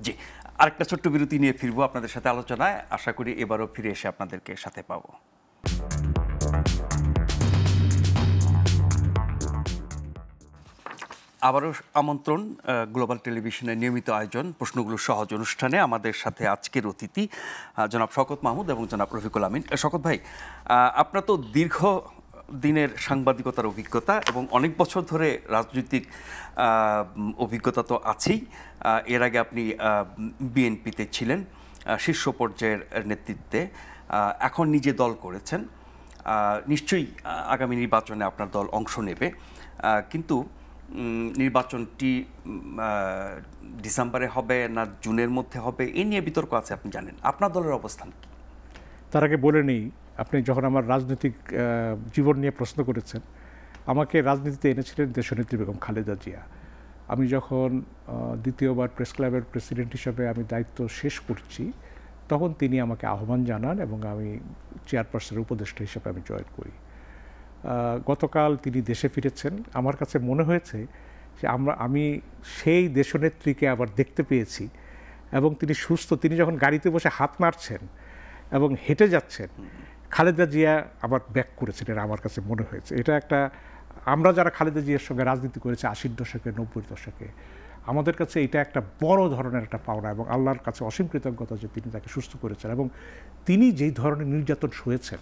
জি, আরেকটা ছোট্ট বিরতি নিয়ে ফিরবো আপনাদের সাথে আলোচনায়। আশা করি এবারও ফিরে এসে আপনাদেরকে সাথে পাবো। আবারও আমন্ত্রণ গ্লোবাল টেলিভিশনের নিয়মিত আয়োজন প্রশ্নগুলো সহজ অনুষ্ঠানে। আমাদের সাথে আজকের অতিথি জনাব শওকত মাহমুদ এবং জনাব রফিকুল আমিন। শওকত ভাই, আপনার তো দীর্ঘ দিনের সাংবাদিকতার অভিজ্ঞতা এবং অনেক বছর ধরে রাজনৈতিক অভিজ্ঞতা তো আছেই। এর আগে আপনি বিএনপিতে ছিলেন শীর্ষ পর্যায়ের নেতৃত্বে, এখন নিজে দল করেছেন। নিশ্চয়ই আগামী নির্বাচনে আপনার দল অংশ নেবে, কিন্তু নির্বাচনটি ডিসেম্বরে হবে না জুনের মধ্যে হবে, এ নিয়ে বিতর্ক আছে, আপনি জানেন। আপনার দলের অবস্থান কি? তার আগে বলে নেই, আপনি যখন আমার রাজনৈতিক জীবন নিয়ে প্রশ্ন করেছেন, আমাকে রাজনীতিতে এনেছিলেন দেশনেত্রী বেগম খালেদা জিয়া। আমি যখন দ্বিতীয়বার প্রেস ক্লাবের প্রেসিডেন্ট হিসেবে আমি দায়িত্ব শেষ করছি, তখন তিনি আমাকে আহ্বান জানান এবং আমি চেয়ারপারসনের উপদেষ্টা হিসেবে আমি জয়েন করি। গতকাল তিনি দেশে ফিরেছেন। আমার কাছে মনে হয়েছে যে আমি সেই দেশনেত্রীকে আবার দেখতে পেয়েছি এবং তিনি সুস্থ। তিনি যখন গাড়িতে বসে হাত নাড়ছেন এবং হেঁটে যাচ্ছেন, খালেদা জিয়া আবার ব্যাক করেছেন, এটা আমার কাছে মনে হয়েছে। এটা একটা, আমরা যারা খালেদা জিয়ার সঙ্গে রাজনীতি করেছি 80-র দশকে, 90-র দশকে, আমাদের কাছে এটা একটা বড় ধরনের একটা পাওনা এবং আল্লাহর কাছে অসীম কৃতজ্ঞতা যে তিনি তাকে সুস্থ করেছেন। এবং তিনি যেই ধরনের নির্যাতন সয়েছেন,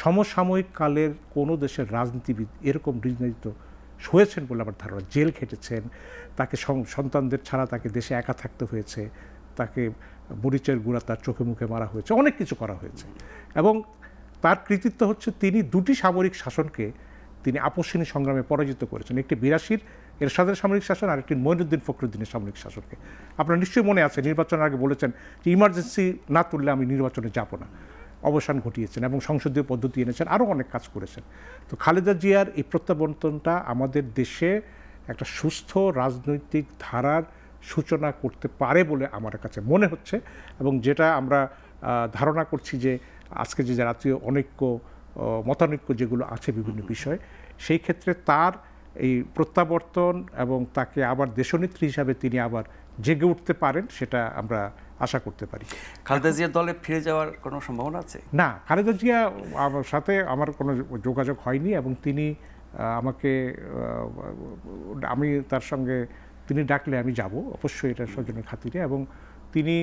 সমসাময়িক কালের কোনো দেশের রাজনীতিবিদ এরকম নির্যাতিত হয়েছেন বলে আমার ধারণা। জেল খেটেছেন, তাকে সন্তানদের ছাড়া তাকে দেশে একা থাকতে হয়েছে, তাকে মরিচের গুঁড়া তার চোখে মুখে মারা হয়েছে, অনেক কিছু করা হয়েছে। এবং তার কৃতিত্ব হচ্ছে তিনি 2টি সামরিক শাসনকে তিনি আপসহীন সংগ্রামে পরাজিত করেছেন। একটি 82-র এরশাদের সামরিক শাসন, আর একটি মঈনুদ্দিন ফখরুদ্দিনের সামরিক শাসনকে। আপনার নিশ্চয়ই মনে আছে, নির্বাচনের আগে বলেছেন যে ইমার্জেন্সি না তুললে আমি নির্বাচনে যাব না। অবসান ঘটিয়েছেন এবং সংসদীয় পদ্ধতি এনেছেন, আরও অনেক কাজ করেছেন। তো খালেদা জিয়ার এই প্রত্যাবর্তনটা আমাদের দেশে একটা সুস্থ রাজনৈতিক ধারার সূচনা করতে পারে বলে আমার কাছে মনে হচ্ছে, এবং যেটা আমরা ধারণা করছি যে আজকে যে জাতীয় অনৈক্য মতানৈক্য যেগুলো আছে বিভিন্ন বিষয়ে, সেই ক্ষেত্রে তার এই প্রত্যাবর্তন এবং তাকে আবার দেশনেত্রী হিসাবে তিনি আবার জেগে উঠতে পারেন, সেটা আমরা আশা করতে পারি। খালেদা জিয়ার দলে ফিরে যাওয়ার কোনো সম্ভাবনা আছে? না, খালেদা জিয়া আমার সাথে আমার কোনো যোগাযোগ হয়নি, এবং তিনি আমাকে আমি তার সঙ্গে তিনি ডাকলে আমি যাব অবশ্যই, এটা স্বজনের খাতিরে। এবং তিনি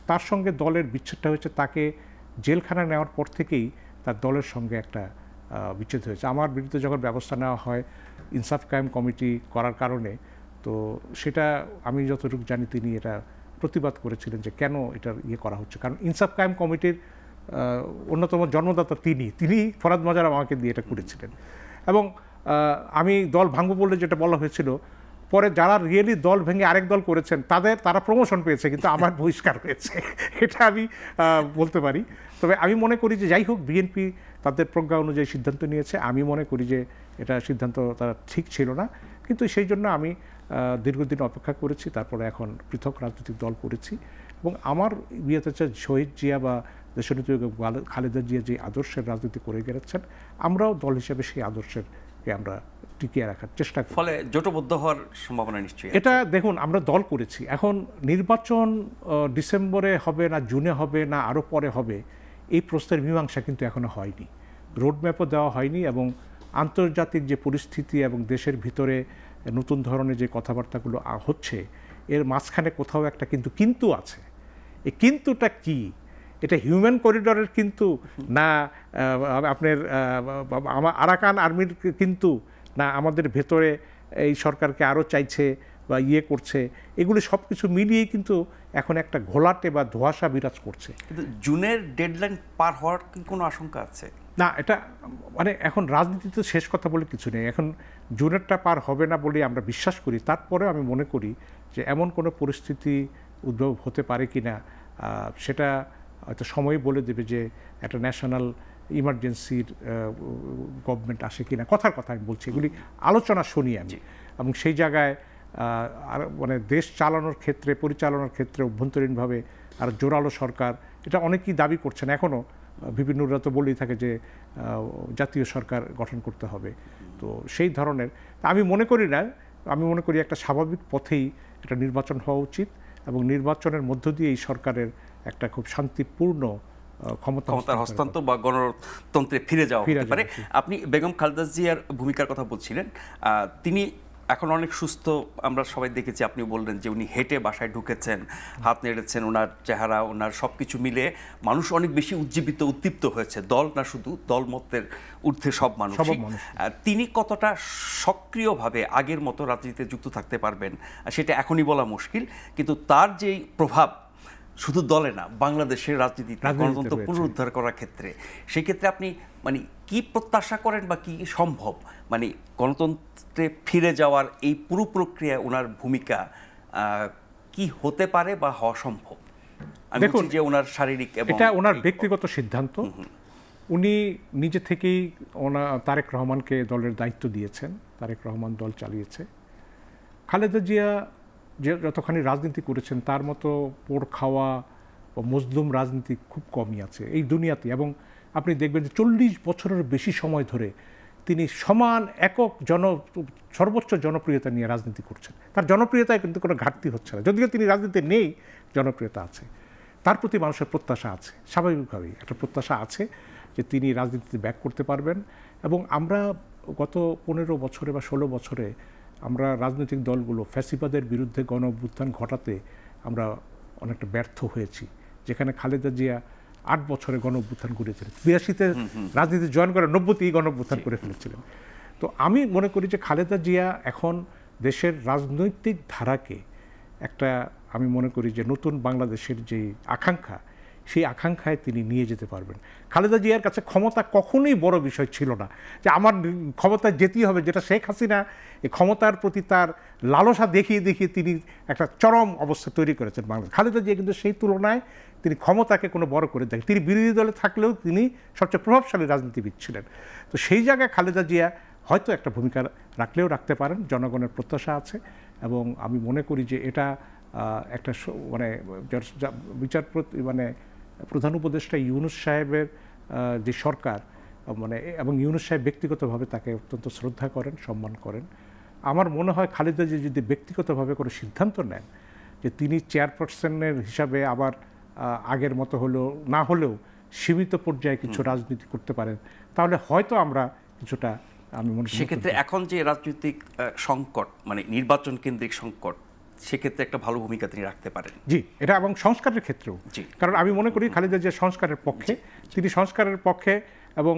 তার সঙ্গে দলের বিচ্ছেদটা হয়েছে, তাকে জেলখানা নেওয়ার পর থেকেই তার দলের সঙ্গে একটা বিচ্ছেদ হয়েছে। আমার বিরুদ্ধে যখন ব্যবস্থা নেওয়া হয় ইনসাফ কায়েম কমিটি করার কারণে, তো সেটা আমি যতটুকু জানি তিনি এটা প্রতিবাদ করেছিলেন যে কেন এটার করা হচ্ছে, কারণ ইনসাফ কায়েম কমিটির অন্যতম জন্মদাতা তিনি ফরাদ মজার আমাকে দিয়ে এটা করেছিলেন। এবং আমি দল ভাঙবো বলে যেটা বলা হয়েছিল, পরে যারা রিয়েলি দল ভেঙে আরেক দল করেছেন তারা প্রমোশন পেয়েছে, কিন্তু আমার বহিষ্কার হয়েছে, এটা আমি বলতে পারি। তবে আমি মনে করি যে যাই হোক, বিএনপি তাদের প্রজ্ঞা অনুযায়ী সিদ্ধান্ত নিয়েছে। আমি মনে করি যে এটা সিদ্ধান্ত তারা ঠিক ছিল না, কিন্তু সেই জন্য আমি দীর্ঘদিন অপেক্ষা করেছি, তারপরে এখন পৃথক রাজনৈতিক দল করেছি। এবং আমার বিয়েতে হচ্ছে শহীদ জিয়া বা দেশনেত্রী খালেদা জিয়া যে আদর্শের রাজনীতি করে গেছেন, আমরাও দল হিসেবে সেই আদর্শকে আমরা টিকিয়ে রাখার চেষ্টা করি। ফলে জোটবদ্ধ হওয়ার সম্ভাবনা নিশ্চয়ই এটা দেখুন, আমরা দল করেছি, এখন নির্বাচন ডিসেম্বরে হবে না জুনে হবে না আরও পরে হবে, এই প্রশ্নের মীমাংসা কিন্তু এখনো হয়নি, রোডম্যাপও দেওয়া হয়নি। এবং আন্তর্জাতিক যে পরিস্থিতি এবং দেশের ভিতরে নতুন ধরনের যে কথাবার্তাগুলো হচ্ছে, এর মাঝখানে কোথাও একটা কিন্তু আছে। এই কিন্তুটা কি? এটা হিউম্যান করিডরের কিন্তু না আপনার আরাকান আর্মির কিন্তু, না আমাদের ভেতরে এই সরকারকে আরও চাইছে বা করছে, এগুলি সব কিছু মিলিয়েই কিন্তু এখন একটা ঘোলাটে বা ধোঁয়াশা বিরাজ করছে। কিন্তু জুনের ডেডলাইন পার হওয়ার কি কোনো আশঙ্কা আছে? না, এটা মানে এখন রাজনীতিতে শেষ কথা বলে কিছু নেই, এখন জুনেরটা পার হবে না বলে আমরা বিশ্বাস করি। তারপরে আমি মনে করি যে এমন কোনো পরিস্থিতি উদ্ভব হতে পারে কি না, সেটা হয়তো সময় বলে দেবে যে একটা ন্যাশনাল ইমার্জেন্সির গভর্নমেন্ট আসে কিনা। কথার কথা আমি বলছি, এগুলি আলোচনা শুনি আমি, এবং সেই জায়গায় আর মানে দেশ চালানোর ক্ষেত্রে, পরিচালনার ক্ষেত্রে অভ্যন্তরীণভাবে আর জোরালো সরকার, এটা অনেকেই দাবি করছেন এখনও, বিভিন্নরা তো বলেই থাকে যে জাতীয় সরকার গঠন করতে হবে। তো সেই ধরনের আমি মনে করি না, আমি মনে করি একটা স্বাভাবিক পথেই একটা নির্বাচন হওয়া উচিত, এবং নির্বাচনের মধ্য দিয়ে এই সরকারের একটা খুব শান্তিপূর্ণ ক্ষমতার হস্তান্তর বা গণতন্ত্রে ফিরে যাওয়া হতে পারে। আপনি বেগম খালেদা জিয়ার ভূমিকার কথা বলছিলেন, তিনি এখন অনেক সুস্থ, আমরা সবাই দেখেছি। আপনি বললেন যে উনি হেঁটে বাসায় ঢুকেছেন, হাত নেড়েছেন, ওনার চেহারা, ওনার সব কিছু মিলে মানুষ অনেক বেশি উজ্জীবিত, উদ্দীপ্ত হয়েছে, দল না শুধু, দলমতের ঊর্ধ্বে সব মানুষ। তিনি কতটা সক্রিয়ভাবে আগের মতো রাজনীতিতে যুক্ত থাকতে পারবেন সেটা এখনই বলা মুশকিল, কিন্তু তার যেই প্রভাব শুধু দলে না, বাংলাদেশের রাজনীতিতে গণতন্ত্র পুনরুদ্ধার করার ক্ষেত্রে, সেই ক্ষেত্রে আপনি মানে কি প্রত্যাশা করেন বা কি সম্ভব, মানে গণতন্ত্রে ফিরে যাওয়ার এই পুরো প্রক্রিয়ায় ওনার ভূমিকা কি হতে পারে বা হওয়া সম্ভব? দেখুন যে ওনার শারীরিক, এটা ওনার ব্যক্তিগত সিদ্ধান্ত, উনি নিজে থেকেই তারেক রহমানকে দলের দায়িত্ব দিয়েছেন, তারেক রহমান দল চালিয়েছে। খালেদা জিয়া যে যতখানি রাজনীতি করেছেন তার মতো পোড় খাওয়া বা মজলুম রাজনীতি খুব কমই আছে এই দুনিয়াতে, এবং আপনি দেখবেন যে 40 বছরের বেশি সময় ধরে তিনি সমান একক সর্বোচ্চ জনপ্রিয়তা নিয়ে রাজনীতি করছেন। তার জনপ্রিয়তায় কিন্তু কোনো ঘাটতি হচ্ছে না, যদিও তিনি রাজনীতিতে নেই, জনপ্রিয়তা আছে, তার প্রতি মানুষের প্রত্যাশা আছে, স্বাভাবিকভাবেই একটা প্রত্যাশা আছে যে তিনি রাজনীতিতে ব্যাক করতে পারবেন। এবং আমরা গত 15 বছরে বা 16 বছরে আমরা রাজনৈতিক দলগুলো ফ্যাসিবাদের বিরুদ্ধে গণ অভ্যুত্থান ঘটাতে আমরা অনেকটা ব্যর্থ হয়েছি, যেখানে খালেদা জিয়া 8 বছরে গণ অভ্যুত্থান করেছিলেন, 82-তে রাজনীতি জয়েন করে 90-তেই গণ অভ্যুত্থান করে ফেলেছিলেন। তো আমি মনে করি যে খালেদা জিয়া এখন দেশের রাজনৈতিক ধারাকে একটা, আমি মনে করি যে নতুন বাংলাদেশের যে আকাঙ্ক্ষা, সেই আকাঙ্ক্ষায় তিনি নিয়ে যেতে পারবেন। খালেদা জিয়ার কাছে ক্ষমতা কখনোই বড় বিষয় ছিল না, যে আমার ক্ষমতায় যেতেই হবে, যেটা শেখ হাসিনা এই ক্ষমতার প্রতি তার লালসা দেখিয়ে দেখিয়ে তিনি একটা চরম অবস্থা তৈরি করেছেন বাংলাদেশ। খালেদা জিয়া কিন্তু সেই তুলনায় তিনি ক্ষমতাকে কোনো বড় করে দেখেন। তিনি বিরোধী দলে থাকলেও তিনি সবচেয়ে প্রভাবশালী রাজনীতিবিদ ছিলেন। তো সেই জায়গায় খালেদা জিয়া হয়তো একটা ভূমিকা রাখলেও রাখতে পারেন, জনগণের প্রত্যাশা আছে। এবং আমি মনে করি যে এটা একটা মানে বিচারপতি মানে প্রধান উপদেষ্টা ইউনূস সাহেবের যে সরকার মানে, এবং ইউনূস সাহেব ব্যক্তিগতভাবে তাকে অত্যন্ত শ্রদ্ধা করেন, সম্মান করেন। আমার মনে হয় খালেদা জিয়া যদি ব্যক্তিগতভাবে কোনো সিদ্ধান্ত নেন যে তিনি চেয়ারপারসনের হিসাবে আবার আগের মতো না হলেও সীমিত পর্যায়ে কিছু রাজনীতি করতে পারেন, তাহলে হয়তো আমরা কিছুটা, আমি মনে করি সেক্ষেত্রে এখন যে রাজনৈতিক সংকট মানে নির্বাচন কেন্দ্রিক সংকট, সেক্ষেত্রে একটা ভালো ভূমিকা তিনি রাখতে পারেন। জি, এটা এবং সংস্কারের ক্ষেত্রেও, কারণ আমি মনে করি খালেদা জিয়া সংস্কারের পক্ষে, তিনি সংস্কারের পক্ষে এবং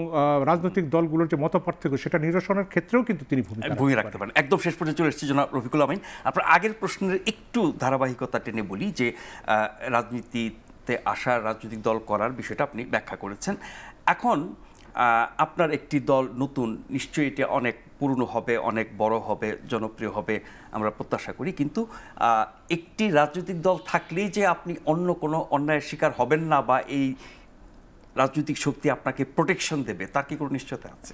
রাজনৈতিক দলগুলোর যে মতপার্থক্য সেটা নিরসনের ক্ষেত্রেও কিন্তু তিনি ভূমিকা রাখতে পারেন। একদম শেষ পর্যন্ত চলে এসেছি জনাব রফিকুল আমিন, আপনার আগের প্রশ্নের একটু ধারাবাহিকতা টেনে বলি যে রাজনীতিতে আসার, রাজনৈতিক দল করার বিষয়টা আপনি ব্যাখ্যা করেছেন। এখন আপনার একটি দল নতুন, নিশ্চয়ই এটা অনেক পুরনো হবে, অনেক বড় হবে, জনপ্রিয় হবে আমরা প্রত্যাশা করি, কিন্তু একটি রাজনৈতিক দল থাকলেই যে আপনি অন্য কোনো অন্যায়ের শিকার হবেন না বা এই রাজনৈতিক শক্তি আপনাকে প্রোটেকশন দেবে, তার কি কোনো নিশ্চয়তা আছে?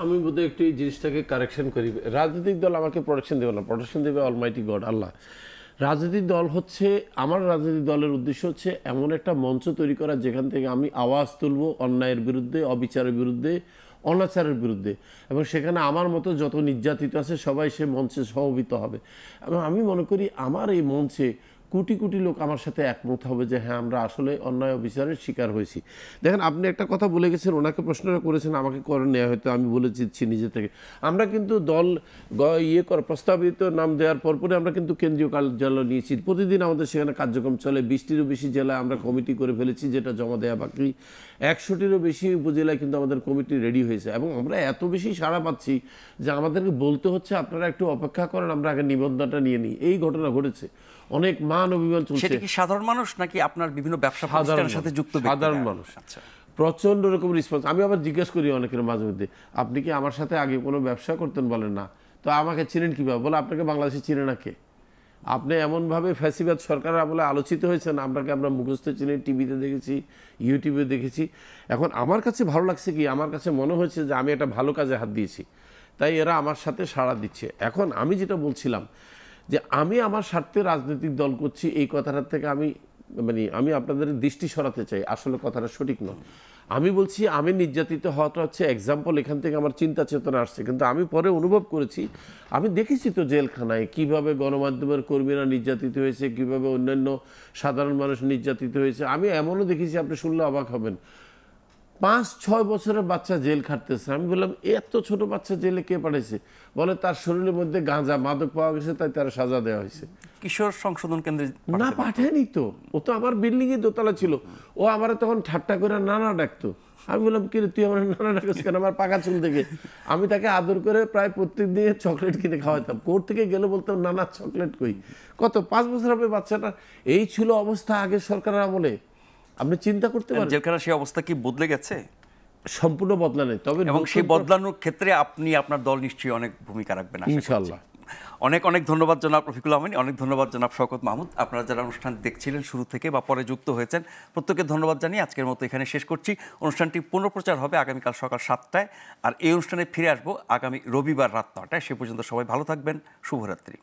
আমি বোধহয় একটু এই জিনিসটাকে কারেকশন করি। রাজনৈতিক দল আমাকে প্রোটেকশন দেবে না, প্রোটেকশন দেবে অলমাইটি গড, আল্লাহ। রাজনৈতিক দল হচ্ছে, আমার রাজনৈতিক দলের উদ্দেশ্য হচ্ছে এমন একটা মঞ্চ তৈরি করা যেখান থেকে আমি আওয়াজ তুলব অন্যায়ের বিরুদ্ধে, অবিচারের বিরুদ্ধে, অনাচারের বিরুদ্ধে, এবং সেখানে আমার মতো যত নির্যাতিত আছে সবাই সে মঞ্চে সমবেত হবে। এবং আমি মনে করি আমার এই মঞ্চে কোটি কোটি লোক আমার সাথে একমত হবে যে হ্যাঁ, আমরা আসলে অন্যায় অবিচারের শিকার হয়েছি। দেখেন, আপনি একটা কথা বলে গেছেন, ওনাকে প্রশ্নটা করেছেন, আমাকে করেন নেওয়া, হয়তো আমি বলে দিচ্ছি নিজে থেকে। আমরা কিন্তু দল প্রস্তাবিত নাম দেওয়ার পরপরে আমরা কিন্তু কেন্দ্রীয় কার্যালয় নিয়েছি, প্রতিদিন আমাদের সেখানে কার্যক্রম চলে। 20টিরও বেশি জেলায় আমরা কমিটি করে ফেলেছি, যেটা জমা দেওয়া বাকি। 100টিরও বেশি উপজেলায় কিন্তু আমাদের কমিটি রেডি হয়েছে, এবং আমরা এত বেশি সাড়া পাচ্ছি যে আমাদেরকে বলতে হচ্ছে আপনারা একটু অপেক্ষা করেন, আমরা আগে নিবন্ধনটা নিয়ে নিই। এই ঘটনা ঘটেছে, অনেক মান অভিমান চলছে। সেটা কি সাধারণ মানুষ নাকি আপনার বিভিন্ন ব্যবসা প্রতিষ্ঠানের সাথে যুক্ত সাধারণ মানুষ? আচ্ছা, প্রচন্ড রকম রেসপন্স। আমি আবার জিজ্ঞেস করি অনেকের মাঝে মধ্যে, আপনি কি আমার সাথে আগে কোনো ব্যবসা করতেন? বলেন না। তো আমাকে চিনেন কিভাবে? বলে আপনাকে বাংলাদেশে চিনে না কে? আপনি এমনভাবে ফ্যাসিবাদ সরকার আমলে আলোচিত হয়েছেন, আপনাকে আমরা মুখস্থ চিনি, টিভিতে দেখেছি, ইউটিউবে দেখেছি। এখন আমার কাছে ভালো লাগছে কি, আমার কাছে মনে হয়েছে যে আমি একটা ভালো কাজে হাত দিয়েছি, তাই এরা আমার সাথে সাড়া দিচ্ছে। এখন আমি যেটা বলছিলাম যে আমি আমার স্বার্থে রাজনৈতিক দল করছি, এই কথাটার থেকে আমি আপনাদের দৃষ্টি সরাতে চাই, আসলে কথাটা সঠিক নয়। আমি বলছি আমি নির্যাতিত হওয়াটা হচ্ছে এক্সাম্পল, এখান থেকে আমার চিন্তা চেতনা আসছে। কিন্তু আমি পরে অনুভব করেছি, আমি দেখেছি তো জেলখানায় কিভাবে গণমাধ্যমের কর্মীরা নির্যাতিত হয়েছে, কিভাবে অন্যান্য সাধারণ মানুষ নির্যাতিত হয়েছে। আমি এমনও দেখেছি, আপনি শুনলে অবাক হবেন, 5-6 বছরের বাচ্চা জেল খাটতেছে। আমি বললাম, এত ছোট বাচ্চা জেলে কে পাঠাইছে? বলে তার শরীরের মধ্যে গাঁজা মাদক পাওয়া গেছে, তাই তার সাজা দেওয়া হয়েছে। কিশোর সংশোধন কেন্দ্রে না, পাঠায়নি তো, ও তো আমার বিল্ডিং এ দোতলা ছিল। ও আমার তখন ঠাট্টা করে নানা ডাকতো। আমি বললাম, কি রে তুই আমার নানা ডাকছ কেন? আমার পাকা চুল থেকে। আমি তাকে আদর করে প্রায় প্রত্যেক দিনে চকলেট কিনে খাওয়াতাম। কোর্ট থেকে গেলে বলতাম, নানা চকলেট কই? কত 5 বছর হবে বাচ্চাটা। এই ছিল অবস্থা আগের সরকারের আমলে। আপনি চিন্তা করতে পারেন জেলখানার সেই অবস্থা কি বদলে গেছে? সম্পূর্ণ বদলা নেই, তবে এবং সেই বদলানোর ক্ষেত্রে আপনি আপনার দল নিশ্চয়ই অনেক ভূমিকা রাখবেন ইনশাআল্লাহ। অনেক অনেক ধন্যবাদ জনাব রফিকুল আমিন, অনেক ধন্যবাদ জনাব শওকত মাহমুদ। আপনারা যারা অনুষ্ঠান দেখছিলেন শুরু থেকে বা পরে যুক্ত হয়েছেন, প্রত্যেককে ধন্যবাদ জানিয়ে আজকের মতো এখানে শেষ করছি। অনুষ্ঠানটি পুনঃপ্রচার হবে আগামীকাল সকাল 7টায়, আর এই অনুষ্ঠানে ফিরে আসবো আগামী রবিবার রাত 9টায়। সে পর্যন্ত সবাই ভালো থাকবেন। শুভরাত্রি।